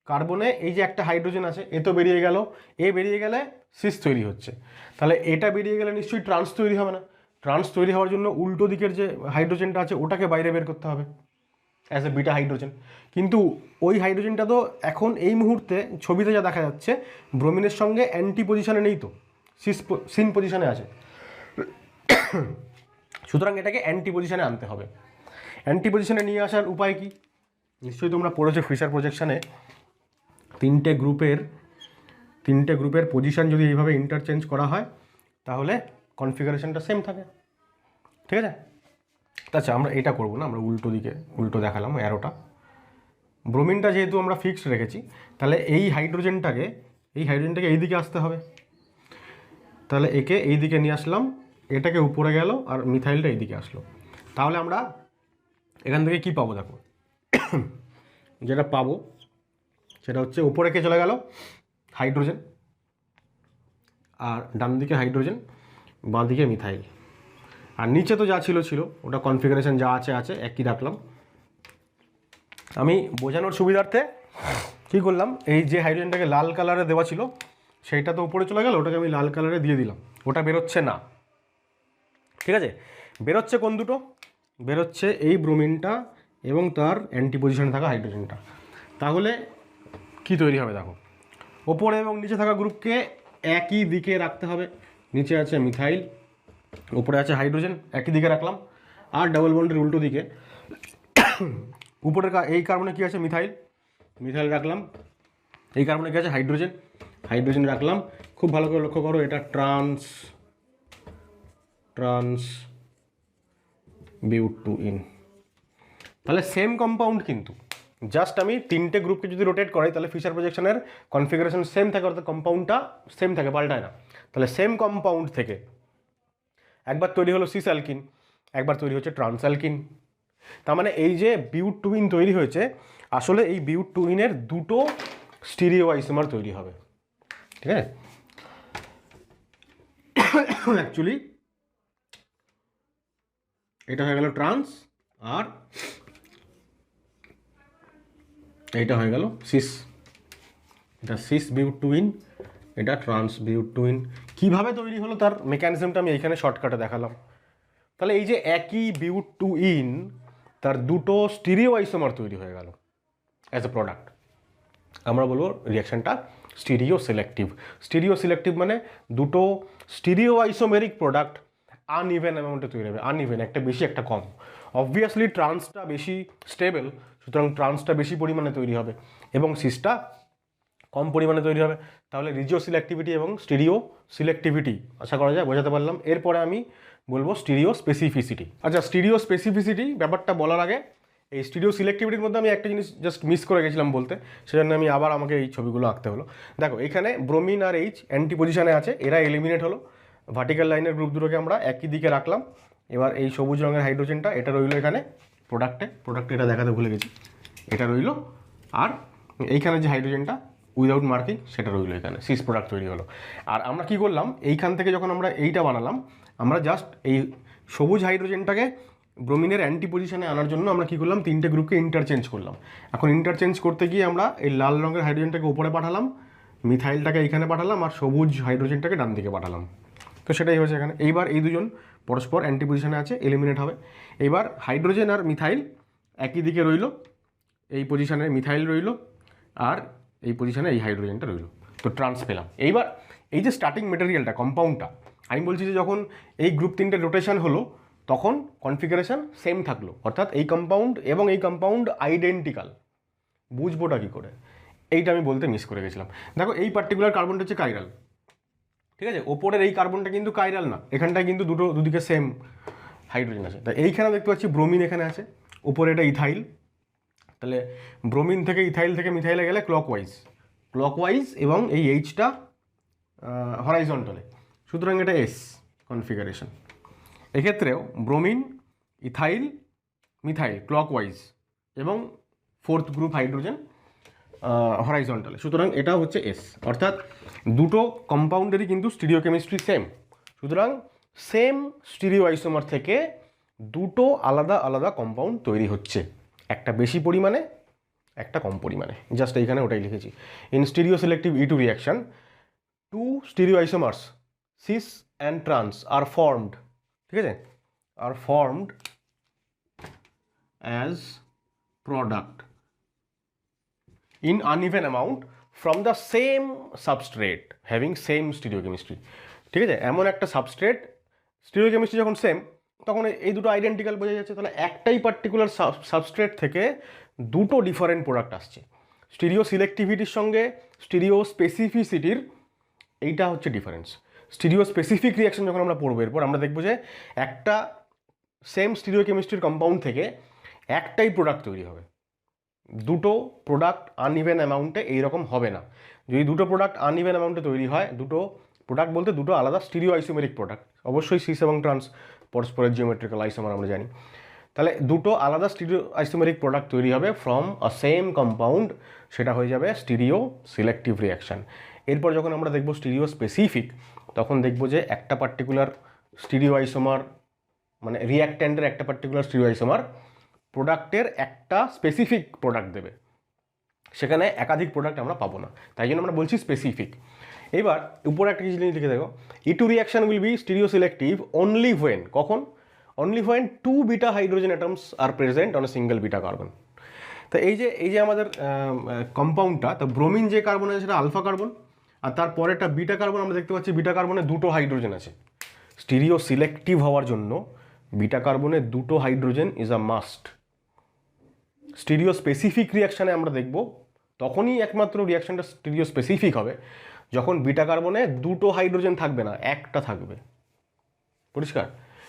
কার্বনে এই যে একটা হাইড্রোজেন আছে, এ তো বেরিয়ে গেল, এ বেরিয়ে গেলে সিস তৈরি হচ্ছে, তাহলে এটা বেরিয়ে গেলে নিশ্চয়ই ট্রান্স তৈরি হবে না। ট্রান্স তৈরি হওয়ার জন্য উল্টো দিকের যে হাইড্রোজেনটা আছে ওটাকে বাইরে বের করতে হবে অ্যাজ এ বিটা হাইড্রোজেন। কিন্তু ওই হাইড্রোজেনটা তো এখন এই মুহূর্তে ছবিতে যা দেখা যাচ্ছে ব্রোমিনের সঙ্গে অ্যান্টি পজিশনে নেই, তো সিন পজিশনে আছে। সুতরাং এটাকে অ্যান্টি পজিশনে আনতে হবে। অ্যান্টি পজিশনে নিয়ে আসার উপায় কি, নিশ্চয়ই তোমরা পড়েছো ফিশার প্রজেকশনে, তিনটে গ্রুপের পজিশন যদি এইভাবে ইন্টারচেঞ্জ করা হয়, তাহলে কনফিগারেশনটা সেম থাকে। ঠিক আছে, আচ্ছা আমরা এটা করবো না, আমরা উল্টো দেখালাম অ্যারোটা। ব্রোমিনটা যেহেতু আমরা ফিক্সড রেখেছি, তাহলে এই হাইড্রোজেনটাকে এই দিকে আসতে হবে, তাহলে একে এই দিকে নিয়ে আসলাম, এটাকে উপরে গেল, আর মিথাইলটা এই দিকে আসলো। তাহলে আমরা এখান থেকে কি পাবো দেখো, যেটা পাবো সেটা হচ্ছে উপরে কে চলে গেল, হাইড্রোজেন, আর ডান দিকে হাইড্রোজেন, বাঁ দিকে মিথাইল, আর নিচে তো যা ছিল ওটা কনফিগারেশন যা আছে একই রাখলাম। আমি বোঝানোর সুবিধার্থে কী করলাম, এই যে হাইড্রোজেনটাকে লাল কালারে দেওয়া ছিল সেইটা তো উপরে চলে গেল, ওটাকে আমি লাল কালারে দিয়ে দিলাম, ওটা বেরোচ্ছে না। ঠিক আছে, বেরোচ্ছে কোন দুটো, বেরোচ্ছে এই ব্রোমিনটা এবং তার অ্যান্টি পজিশনে থাকা হাইড্রোজেনটা। তাহলে কি তৈরি হবে দেখো, ওপরে এবং নিচে থাকা গ্রুপকে একই দিকে রাখতে হবে। নিচে আছে মিথাইল, উপরে আছে হাইড্রোজেন, একই দিকে রাখলাম। আর ডাবল বন্ডের উল্টো দিকে উপরের এই কার্বনে কি আছে, মিথাইল রাখলাম। এই কার্বনে কি আছে, হাইড্রোজেন রাখলাম। খুব ভালো করে লক্ষ্য করো, এটা ট্রান্স বিউট-2-ইন, তাহলে সেম কম্পাউন্ড, কিন্তু জাস্ট আমি তিনটে গ্রুপকে যদি রোটেট করাই, তাহলে ফিশার প্রজেকশনের কনফিগারেশন সেম থাকে, অর্থাৎ কম্পাউন্ডটা সেম থাকে, পাল্টায় না। তাহলে সেম কম্পাউন্ড থেকে একবার তৈরি হলো সিস অ্যালকিন, একবার তৈরি হচ্ছে ট্রান্স অ্যালকিন। তার মানে এই যে বিউট-2-ইন তৈরি হয়েছে, আসলে এই বিউট-2-ইনের দুটো স্টিরিও আইসোমার তৈরি হবে। ঠিক আছে, অ্যাকচুয়ালি এটা হয়ে গেল ট্রান্স, আর এইটা হয়ে গেল সিস। এটা সিস বিউট-2-ইন, এটা ট্রান্স বিউট-2-ইন। কীভাবে তৈরি হলো তার মেকানিজমটা আমি এইখানে শর্টকাটে দেখালাম। তাহলে এই যে একই বিউট-2-ইন, তার দুটো স্টিরিও আইসোমার তৈরি হয়ে গেল অ্যাজ এ প্রোডাক্ট। আমরা বলবো রিয়াকশানটা স্টিরিও সিলেক্টিভ মানে দুটো স্টিরিও আইসোমেরিক প্রোডাক্ট আনইভেন অ্যামাউন্টে তৈরি হবে, আনইভেন, একটা বেশি একটা কম। অবভিয়াসলি ট্রান্সটা বেশি স্টেবল, সুতরাং ট্রান্সটা বেশি পরিমাণে তৈরি হবে এবং সিসটা কম পরিমাণে তৈরি হবে। তাহলে রিজিও সিলেক্টিভিটি এবং স্টিরিও সিলেক্টিভিটি আশা করা যায় বোঝাতে পারলাম। এরপরে আমি বলবো স্টিরিও স্পেসিফিসিটি। আচ্ছা, স্টিরিও স্পেসিফিসিটি ব্যাপারটা বলার আগে এই স্টিরিও সিলেক্টিভিটির মধ্যে আমি একটা জিনিস জাস্ট মিস করে গেছিলাম বলতে, সেজন্য আমি আবার আমাকে এই ছবিগুলো আঁকতে হলো। দেখো এখানে ব্রোমিন আর এইচ অ্যান্টি পজিশনে আছে, এরা এলিমিনেট হলো। ভার্টিক্যাল লাইনের গ্রুপ দুটোকে আমরা একই দিকে রাখলাম। এবার এই সবুজ রঙের হাইড্রোজেনটা এটা রইলো এখানে প্রোডাক্টে এটা দেখাতে ভুলে গেছি, এটা রইলো। আর এইখানে যে হাইড্রোজেনটা উইদাউট মার্কিং সেটা রইলো, এখানে সিস প্রোডাক্ট তৈরি হলো। আর আমরা কি করলাম, এইখান থেকে যখন আমরা এইটা বানালাম, আমরা জাস্ট এই সবুজ হাইড্রোজেনটাকে ব্রোমিনের অ্যান্টি পজিশনে আনার জন্য আমরা কী করলাম, তিনটে গ্রুপকে ইন্টারচেঞ্জ করলাম। এখন ইন্টারচেঞ্জ করতে গিয়ে আমরা এই লাল রঙের হাইড্রোজেনটাকে উপরে পাঠালাম, মিথাইলটাকে এইখানে পাঠালাম, আর সবুজ হাইড্রোজেনটাকে ডান দিকে পাঠালাম। তো সেটাই হয়েছে এখানে। এইবার এই দুজন পরস্পর অ্যান্টি পজিশনে আছে, এলিমিনেট হবে। এইবার হাইড্রোজেন আর মিথাইল একই দিকে রইল, এই পজিশনে মিথাইল রইল, আর এই পজিশনে এই হাইড্রোজেনটা রইল। তো ট্রান্স পেলাম। এইবার এই যে স্টার্টিং মেটেরিয়ালটা, কম্পাউন্ডটা, আমি বলছি যে যখন এই গ্রুপ 3টে রোটেশন হলো তখন কনফিগারেশন সেম থাকলো, অর্থাৎ এই কম্পাউন্ড এবং এই কম্পাউন্ড আইডেন্টিক্যাল। বুঝবোটা কী করে, এইটা আমি বলতে মিস করে গেছিলাম। দেখো এই পার্টিকুলার কার্বনটা হচ্ছে কাইরাল, ঠিক আছে, ওপরের এই কার্বনটা কিন্তু কাইরাল না, এখানটায় কিন্তু দুদিকে সেম হাইড্রোজেন আছে। তাই এইখানে দেখতে পাচ্ছি ব্রোমিন এখানে আছে, উপরে এটা ইথাইল। তাহলে ব্রোমিন থেকে ইথাইল থেকে মিথাইলে গেলে ক্লকওয়াইজ এবং এই এইচটা হরাইজন্টালে, সুতরাং এটা এস কনফিগারেশন। এক্ষেত্রেও ব্রোমিন, ইথাইল, মিথাইল ক্লকওয়াইজ এবং ফোর্থ গ্রুপ হাইড্রোজেন হরাইজন্টালে, সুতরাং এটা হচ্ছে এস। অর্থাৎ দুটো কম্পাউন্ডেরই কিন্তু স্টিরিওকেমিস্ট্রি সেম, সুতরাং সেম স্টিরিও আইসোমার থেকে দুটো আলাদা আলাদা কম্পাউন্ড তৈরি হচ্ছে, একটা বেশি পরিমাণে, একটা কম পরিমাণে। জাস্ট এইখানে ওটাই লিখেছি। In stereoselective E2 reaction, two stereoisomers cis and trans are formed, ঠিক আছে, are formed as product in uneven amount from the same substrate having same stereochemistry, ঠিক আছে। এমন একটা সাবস্ট্রেট স্টিরিওকেমিস্ট্রি যখন সেম, তখন এই দুটো আইডেন্টিক্যাল বোঝা যাচ্ছে। তাহলে একটাই পার্টিকুলার সাবস্ট্রেট থেকে দুটো ডিফারেন্ট প্রোডাক্ট আসছে। স্টিরিও সিলেক্টিভিটির সঙ্গে স্টিরিও স্পেসিফিসিটির এইটা হচ্ছে ডিফারেন্স। স্টিরিও স্পেসিফিক রিয়াকশন যখন আমরা পড়বো, এরপর আমরা দেখবো যে একটা সেম স্টিরিওকেমিস্ট্রির কম্পাউন্ড থেকে একটাই প্রোডাক্ট তৈরি হবে, দুটো প্রোডাক্ট আনইভেন অ্যামাউন্টে এইরকম হবে না। যদি দুটো প্রোডাক্ট আনইভেন অ্যামাউন্টে তৈরি হয়, দুটো প্রোডাক্ট বলতে দুটো আলাদা স্টিরিও আইসোমেরিক প্রোডাক্ট, অবশ্যই সিস এবং ট্রান্স পরস্পরের জিওমেট্রিক্যাল আইসোমার আমরা জানি। তাহলে দুটো আলাদা স্টিরিও আইসোমেরিক প্রোডাক্ট তৈরি হবে ফ্রম আ সেম কম্পাউন্ড, সেটা হয়ে যাবে স্টিরিও সিলেক্টিভ রিয়াকশান। এরপর যখন আমরা দেখব স্টিরিও স্পেসিফিক, তখন দেখব যে একটা পার্টিকুলার স্টিরিও আইসোমার, মানে রিয়াক্ট্যান্টের একটা পার্টিকুলার স্টিরিও আইসোমার প্রোডাক্টের একটা স্পেসিফিক প্রোডাক্ট দেবে, সেখানে একাধিক প্রোডাক্ট আমরা পাবো না, তাই জন্য আমরা বলছি স্পেসিফিক। এবার উপরে একটা জিনিস লিখে দেখো, E2 reaction will be stereoselective only when, কখন, only when 2 beta hydrogen atoms are present on a single beta carbon. তো এই যে আমাদের কম্পাউন্ডটা, তো ব্রোমিন যে কার্বন আছে সেটা আলফা কার্বন, আর তারপরে একটা বিটা কার্বন আমরা দেখতে পাচ্ছি, বিটা কার্বনে দুটো হাইড্রোজেন আছে। স্টিরিও সিলেক্টিভ হওয়ার জন্য বিটা কার্বনে দুটো hydrogen is a must. Stereospecific রিয়াকশানে আমরা দেখব তখনই একমাত্র রিয়াকশানটা স্টিরিও স্পেসিফিক হবে যখন বিটা কার্বনে দুটো হাইড্রোজেন থাকবে না, একটা থাকবে। পরিষ্কার?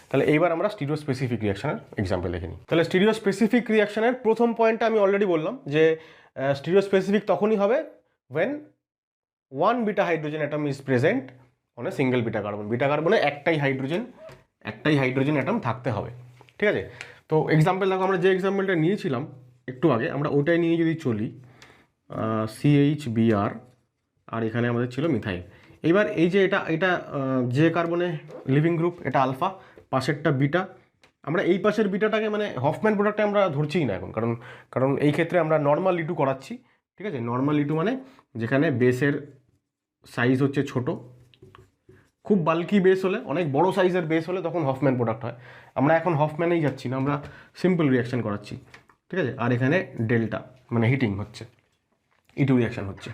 তাহলে এইবার আমরা স্টিরিও স্পেসিফিক রিয়াকশানের এক্সাম্পল দেখে নিই। তাহলে স্টিরিও স্পেসিফিক রিয়াকশানের প্রথম পয়েন্টটা আমি অলরেডি বললাম যে স্টিরিও স্পেসিফিক তখনই হবে when one beta hydrogen atom is present on a single beta carbon. Beta কার্বনে একটাই হাইড্রোজেন অ্যাটম থাকতে হবে, ঠিক আছে। তো এক্সাম্পল দেখো, আমরা যে এক্সাম্পলটা নিয়েছিলাম একটু আগে, আমরা ওটাই নিয়ে যদি চলি, CHBr, আর এখানে আমাদের ছিল মিথাইল। এইবার এই যে এটা যে কার্বনে লিভিং গ্রুপ, এটা আলফা, পাশেরটা বিটা। আমরা এই পাশের বিটাটাকে মানে হফম্যান প্রোডাক্টে আমরা ধরছিই না এখন, কারণ এই ক্ষেত্রে আমরা নর্মাল E2 করাচ্ছি, ঠিক আছে। নর্মাল E2 মানে যেখানে বেসের সাইজ হচ্ছে ছোট, খুব বাল্কি বেস হলে, অনেক বড় সাইজের বেস হলে তখন হফম্যান প্রোডাক্ট হয়। আমরা এখন হফম্যানেই যাচ্ছি না, আমরা সিম্পল রিয়াকশান করাচ্ছি, ঠিক আছে। আর এখানে ডেল্টা মানে হিটিং হচ্ছে, E2 রিয়াকশান হচ্ছে।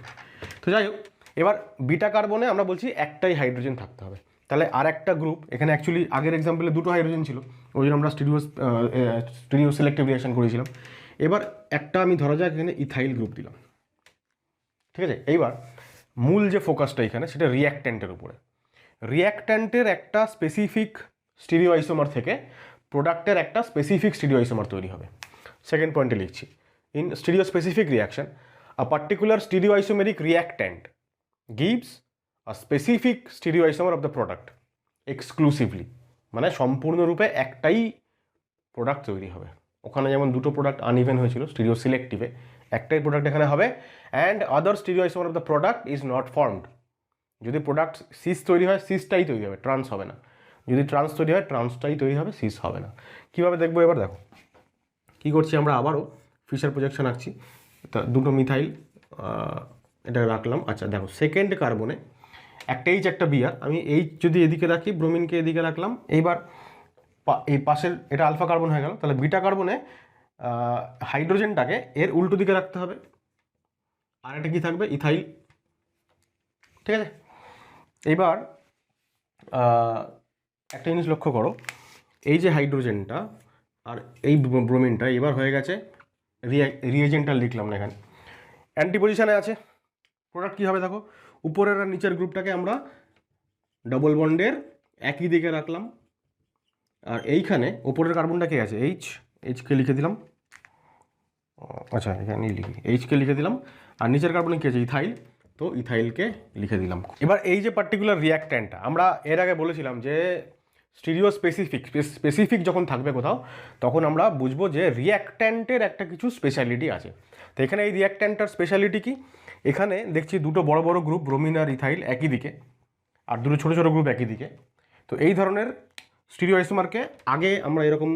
তো যাই হোক, এবার বিটা কার্বনে আমরা বলছি একটাই হাইড্রোজেন থাকতে হবে। তাহলে আর একটা গ্রুপ, এখানে অ্যাকচুয়ালি আগের এক্সাম্পলে দুটো হাইড্রোজেন ছিল, ওই জন্য আমরা স্টিরিও সিলেক্টিভ রিয়াকশান করেছিলাম। এবার একটা আমি ধরা যাক এখানে ইথাইল গ্রুপ দিলাম, ঠিক আছে। এইবার মূল যে ফোকাসটা এখানে সেটা রিয়াক্ট্যান্টের উপরে। রিয়াক্ট্যান্টের একটা স্পেসিফিক স্টিরিও আইসোমার থেকে প্রোডাক্টের একটা স্পেসিফিক স্টিরিও আইসোমার তৈরি হবে। সেকেন্ড পয়েন্টে লিখছি, in stereospecific reaction a particular stereoisomeric reactant gives a specific stereoisomer of the product exclusively, মানে সম্পূর্ণরূপে একটাই প্রোডাক্ট তৈরি হবে। ওখানে যেমন দুটো প্রোডাক্ট আনইভেন হয়েছিল স্টিরিও সিলেক্টিভে, একটাই প্রোডাক্ট এখানে হবে। And other stereoisomer of the product is not formed. যদি প্রোডাক্ট সিস তৈরি হয় সিসটাই তৈরি হবে, ট্রান্স হবে না। যদি ট্রান্স তৈরি হয় ট্রান্সটাই তৈরি হবে, সিস হবে না। কীভাবে দেখবো এবার দেখো কী করছি আমরা, আবারও ফিশার প্রজেকশন আঁকছি। তা দুটো মিথাইল এটা রাখলাম। আচ্ছা দেখো সেকেন্ড কার্বনে একটা এইচ একটা বিআর, আমি এইচ যদি এদিকে রাখি ব্রোমিনকে এদিকে রাখলাম। এইবার এই পাশের এটা আলফা কার্বন হয়ে গেল, তাহলে বিটা কার্বনে হাইড্রোজেনটাকে এর উল্টো দিকে রাখতে হবে। আর এটা কী থাকবে, ইথাইল। ঠিক আছে, এইবার একটা জিনিস লক্ষ্য করো, এই যে হাইড্রোজেনটা আর এই ব্রোমিনটা এবার হয়ে গেছে রিএজেন্টটা লিখলাম না এখানে, অ্যান্টি পজিশানে আছে। প্রোডাক্ট কী হবে দেখো, উপরের আর নিচের গ্রুপটাকে আমরা ডবল বন্ডের একই দিকে রাখলাম। আর এইখানে উপরের কার্বনটা কে আছে, এইচকে লিখে দিলাম। আচ্ছা এখানেই লিখি, এইচকে লিখে দিলাম। আর নিচের কার্বনে কী আছে, ইথাইল, তো ইথাইলকে লিখে দিলাম। এবার এই যে পার্টিকুলার রিয়াক্ট্যান্টটা আমরা এর আগে বলেছিলাম যে স্টিরিও স্পেসিফিক যখন থাকবে কোথাও, তখন আমরা বুঝবো যে রিয়াক্ট্যান্টের একটা কিছু স্পেশালিটি আছে। তো এখানে এই রিয়াক্ট্যান্টটার স্পেশালিটি কি, এখানে দেখছি দুটো বড় বড় গ্রুপ ব্রোমিন আর ইথাইল একই দিকে, আর দুটো ছোটো ছোটো গ্রুপ একই দিকে। তো এই ধরনের স্টিরিও আইসোমারকে আগে আমরা এরকম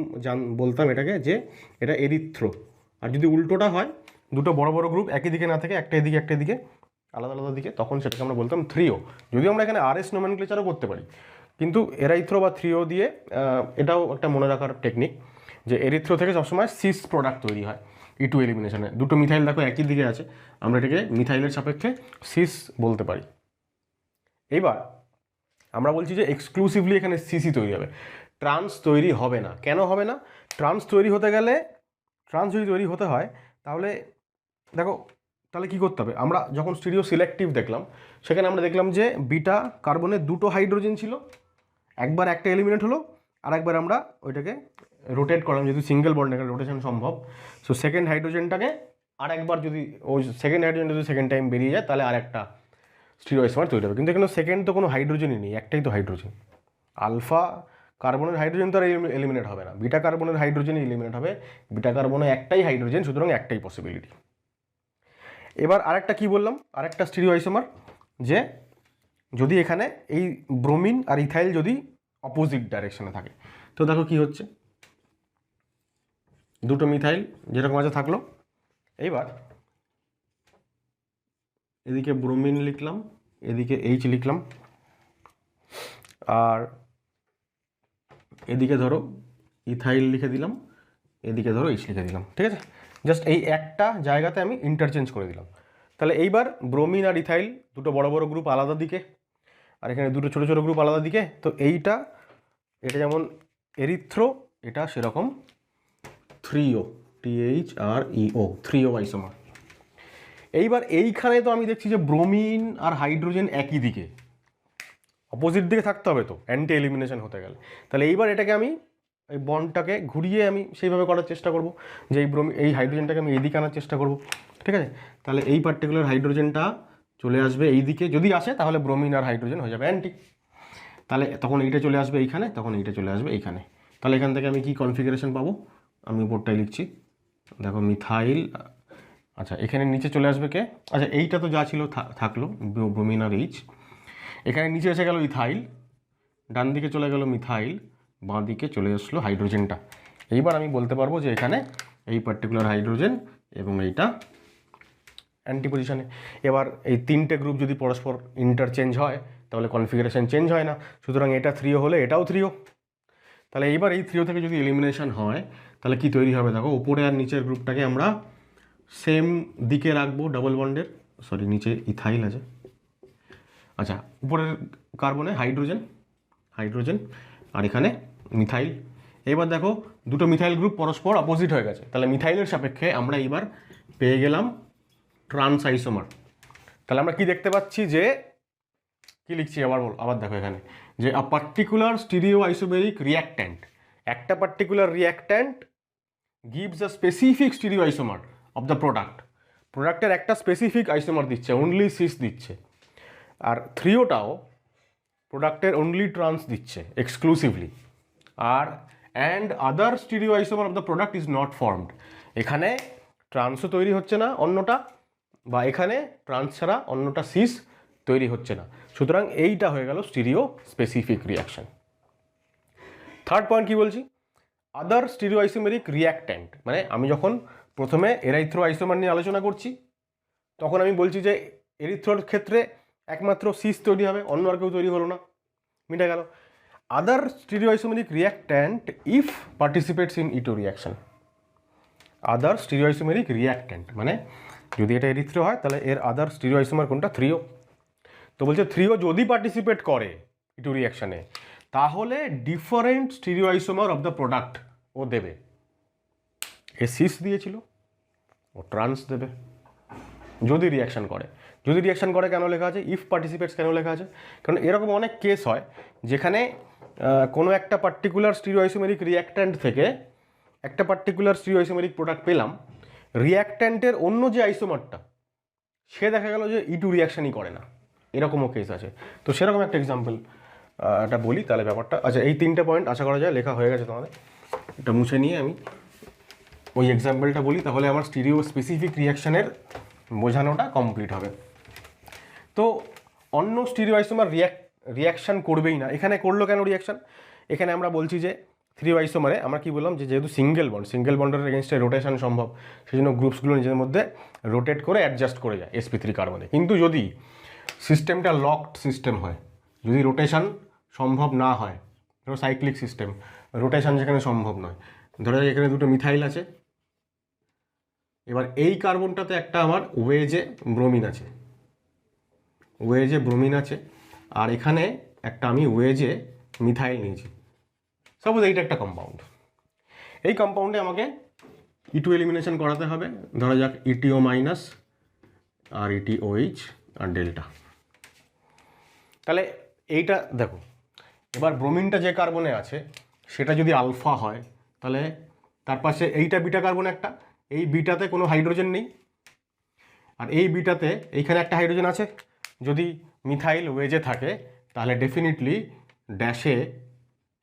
বলতাম এটাকে যে এটা এরিথ্রো। আর যদি উল্টোটা হয়, দুটো বড় বড় গ্রুপ একই দিকে না থেকে একটা এদিকে একটা দিকে আলাদা আলাদা দিকে, তখন সেটাকে আমরা বলতাম থ্রিও। যদিও আমরা এখানে আরএস নোমেনক্লেচারও করতে পারি, কিন্তু এরাইথ্রো বা থ্রিও দিয়ে এটাও একটা মনে রাখার টেকনিক যে এরিথ্রো থেকে সবসময় সিস প্রোডাক্ট তৈরি হয় E2 এলিমিনেশনে। দুটো মিথাইল দেখো একই দিকে আছে, আমরা এটাকে মিথাইলের সাপেক্ষে সিস বলতে পারি। এইবার আমরা বলছি যে এক্সক্লুসিভলি এখানে সিসি তৈরি হবে, ট্রান্স তৈরি হবে না। কেন হবে না, ট্রান্স তৈরি হতে গেলে, ট্রান্স যদি তৈরি হতে হয় তাহলে দেখো তাহলে কী করতে হবে, আমরা যখন স্টিরিও সিলেক্টিভ দেখলাম সেখানে আমরা দেখলাম যে বিটা কার্বনের দুটো হাইড্রোজেন ছিল, একবার একটা এলিমিনেট হলো, আর একবার আমরা ওইটাকে রোটেট করলাম, যেহেতু সিঙ্গেল বন্ড এখানে রোটেশন সম্ভব। সো সেকেন্ড হাইড্রোজেনটাকে আর একবার যদি ওই সেকেন্ড হাইড্রোজেন যদি সেকেন্ড টাইম বেরিয়ে যায় তাহলে আর একটা স্টিরিও আইসোমার তৈরি হবে। কিন্তু এখানে সেকেন্ড তো কোনো হাইড্রোজেনই নেই, একটাই তো হাইড্রোজেন। আলফা কার্বনের হাইড্রোজেন তো আর এলিমিনেট হবে না, বিটা কার্বনের হাইড্রোজেনই এলিমিনেট হবে। বিটা কার্বনে একটাই হাইড্রোজেন, সুতরাং একটাই পসিবিলিটি। এবার আরেকটা কি বললাম, আরেকটা স্টিরিও আইসোমার, যে যদি এখানে এই ব্রোমিন আর ইথাইল যদি অপোজিট ডাইরেকশনে থাকে, তো দেখো কি হচ্ছে, দুটো মিথাইল যেরকম আছে থাকলো। এইবার এদিকে ব্রোমিন লিখলাম, এদিকে এইচ লিখলাম, আর এদিকে ধরো ইথাইল লিখে দিলাম, এদিকে ধরো এইচ লিখে দিলাম। ঠিক আছে, জাস্ট এই একটা জায়গাতে আমি ইন্টারচেঞ্জ করে দিলাম। তাহলে এইবার ব্রোমিন আর ইথাইল দুটো বড় বড় গ্রুপ আলাদা দিকে, আর এখানে দুটো ছোটো ছোটো গ্রুপ আলাদা দিকে। তো এটা যেমন এরিথ্রো, এটা সেরকম থ্রিও, THREO, থ্রিও আইসোমার। এইবার এইখানে তো আমি দেখছি যে ব্রোমিন আর হাইড্রোজেন একই দিকে, অপোজিট দিকে থাকতে হবে তো অ্যান্টি এলিমিনেশন হতে গেলে। তাহলে এইবার এটাকে আমি এই বন্ডটাকে ঘুরিয়ে আমি সেইভাবে করার চেষ্টা করব যে এই হাইড্রোজেনটাকে আমি এইদিকে আনার চেষ্টা করব। ঠিক আছে, তাহলে এই পার্টিকুলার হাইড্রোজেনটা চলে আসবে এই দিকে, যদি আসে তাহলে ব্রোমিন আর হাইড্রোজেন হয়ে যাবে অ্যান্টি। তাহলে তখন এইটা চলে আসবে এইখানে, তখন এইটা চলে আসবে এইখানে। তাহলে এখান থেকে আমি কি কনফিগারেশন পাবো, আমি উপরটাই লিখছি, দেখো মিথাইল। আচ্ছা এখানে নিচে চলে আসবে কে, আচ্ছা এইটা তো যা ছিল থাকলো ব্রোমিন আর এইচ। এখানে নিচে এসে গেল ইথাইল, ডান দিকে চলে গেল মিথাইল, বাঁ দিকে চলে আসলো হাইড্রোজেনটা। এইবার আমি বলতে পারবো যে এখানে এই পার্টিকুলার হাইড্রোজেন এবং এইটা অ্যান্টি পজিশনে। এবার এই তিনটে গ্রুপ যদি পরস্পর ইন্টারচেঞ্জ হয় তাহলে কনফিগারেশন চেঞ্জ হয় না, সুতরাং এটা থ্রিও হলে এটাও থ্রিও। তাহলে এইবার এই থ্রিও থেকে যদি এলিমিনেশন হয় তাহলে কি তৈরি হবে দেখো, উপরে আর নিচের গ্রুপটাকে আমরা সেম দিকে রাখবো ডবল বন্ডের, সরি নিচে ইথাইল আছে, আচ্ছা উপরের কার্বনে হাইড্রোজেন আর এখানে মিথাইল। এবার দেখো দুটো মিথাইল গ্রুপ পরস্পর অপোজিট হয়ে গেছে, তাহলে মিথাইলের সাপেক্ষে আমরা এইবার পেয়ে গেলাম ট্রান্স আইসোমার। তাহলে আমরা কি দেখতে পাচ্ছি যে কি লিখছি, আবার দেখো এখানে যে a particular stereoisomeric reactant, একটা particular reactant gives a specific stereoisomer of the প্রোডাক্টের একটা স্পেসিফিক আইসোমার দিচ্ছে, অনলি সিস দিচ্ছে। আর থ্রিওটাও প্রোডাক্টের অনলি ট্রান্স দিচ্ছে এক্সক্লুসিভলি। আর and other stereoisomer of the product is not formed. এখানে ট্রান্সও তৈরি হচ্ছে না অন্যটা, বা এখানে ট্রান্স ছাড়া অন্যটা সিস তৈরি হচ্ছে না। সুতরাং এইটা হয়ে গেল stereo specific reaction. Third point কি বলছি, আদার স্টিরিওআইসোমেরিক রিয়াক্ট্যান্ট, মানে আমি যখন প্রথমে এরাইথ্রো আইসোমার নিয়ে আলোচনা করছি তখন আমি বলছি যে এরিথ্রোর ক্ষেত্রে একমাত্র সিস তৈরি হবে, অন্য আর কেউ তৈরি হলো না, মিটে গেল। আদার স্টিরিওআইসোমেরিক রিয়াক্ট্যান্ট ইফ পার্টিসিপেটস ইন ইটো রিয়াকশন। আদার স্টিরিওআইসোমেরিক রিয়াক্ট্যান্ট মানে যদি এটা এরিথ্রো হয় তাহলে এর আদার স্টিরিওআইসোমার কোনটা, থ্রিও। তো বলছে থ্রিও যদি পার্টিসিপেট করে ইটো রিয়াকশানে তাহলে ডিফারেন্ট স্টিরিওআইসোমার অফ দ্য প্রোডাক্ট ও দেবে। এ সিস দিয়েছিল, ও ট্রান্স দেবে যদি রিয়াকশান করে। যদি রিয়াকশান করে কেন লেখা আছে, ইফ পার্টিসিপেটস কেন লেখা আছে, কারণ এরকম অনেক কেস হয় যেখানে কোনো একটা পার্টিকুলার স্টিরিওআইসোমেরিক রিয়াক্ট্যান্ট থেকে একটা পার্টিকুলার স্টিরিওআইসোমেরিক প্রোডাক্ট পেলাম, রিয়াক্ট্যান্টের অন্য যে আইসোমারটা সে দেখা গেল যে ইটু রিয়াকশানই করে না, এরকমও কেস আছে। তো সেরকম একটা এক্সাম্পল এটা বলি তাহলে ব্যাপারটা। আচ্ছা, এই তিনটে পয়েন্ট আশা করা যায় লেখা হয়ে গেছে তোমাদের। এটা মুছে নিয়ে আমি ওই এক্সাম্পলটা বলি, তাহলে আমার স্টিরিও স্পেসিফিক রিয়াকশানের বোঝানোটা কমপ্লিট হবে। তো অন্য স্টিরিওআইসোমার রিয়াকশান করবেই না, এখানে করলো কেন রিয়াকশান? এখানে আমরা বলছি যে থ্রিওআইসোমারে আমরা কি বললাম যে যেহেতু সিঙ্গেল বন্ডের এগেনস্টে রোটেশন সম্ভব, সেই জন্য গ্রুপসগুলো নিজেদের মধ্যে রোটেট করে অ্যাডজাস্ট করে যায় sp3 কার্বনে। কিন্তু যদি সিস্টেমটা লকড সিস্টেম হয়, যদি রোটেশন সম্ভব না হয়, ধরো সাইক্লিক সিস্টেম, রোটেশন যেখানে সম্ভব নয়, ধরো এখানে দুটো মিথাইল আছে, এবার এই কার্বনটাতে একটা আমার ওয়েজে ব্রোমিন আছে, আর এখানে একটা আমি ওয়েজে মিথাইল নিয়েছি। সাপোজ এইটা একটা কম্পাউন্ড, এই কম্পাউন্ডে আমাকে ইটু এলিমিনেশন করাতে হবে। ধরা যাক ইটিও মাইনাস আর ইটিওএইচ আর ডেল্টা। তাহলে এইটা দেখো, এবার ব্রোমিনটা যে কার্বনে আছে সেটা যদি আলফা হয় তাহলে তার পাশে এইটা বিটা কার্বন একটা, এই বিটাতে কোনো হাইড্রোজেন নেই, আর এই বিটাতে এইখানে একটা হাইড্রোজেন আছে। যদি মিথাইল ওয়েজে থাকে তাহলে ডেফিনেটলি ড্যাশে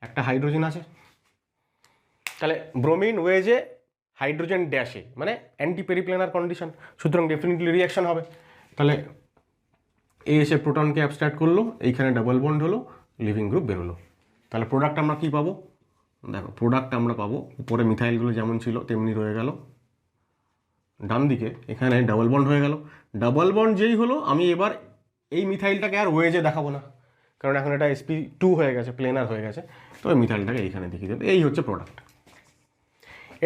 একটা হাইড্রোজেন আছে। তাহলে ব্রোমিন ওয়েজে হাইড্রোজেন ড্যাশে মানে অ্যান্টি পেরিপ্লেনার কন্ডিশন, সুতরাং ডেফিনেটলি রিয়াকশন হবে। তাহলে এ এসে প্রোটনকে অ্যাবস্ট্রাক্ট করলো, এইখানে ডাবল বন্ড হলো, লিভিং গ্রুপ বেরোলো। তাহলে প্রোডাক্ট আমরা কী পাবো, দেখো প্রোডাক্ট আমরা পাবো উপরে মিথাইলগুলো যেমন ছিল তেমনি রয়ে গেল, ডান দিকে এখানে ডাবল বন্ড হয়ে গেল। ডাবল বন্ড যেই হলো আমি এবার এই মিথাইলটাকে আর ওয়েজে দেখাবো না, কারণ এখন এটা sp2 হয়ে গেছে, প্লেনার হয়ে গেছে, তো ওই মিথাইলটাকে এইখানে দেখিয়ে দেবে। এই হচ্ছে প্রোডাক্ট।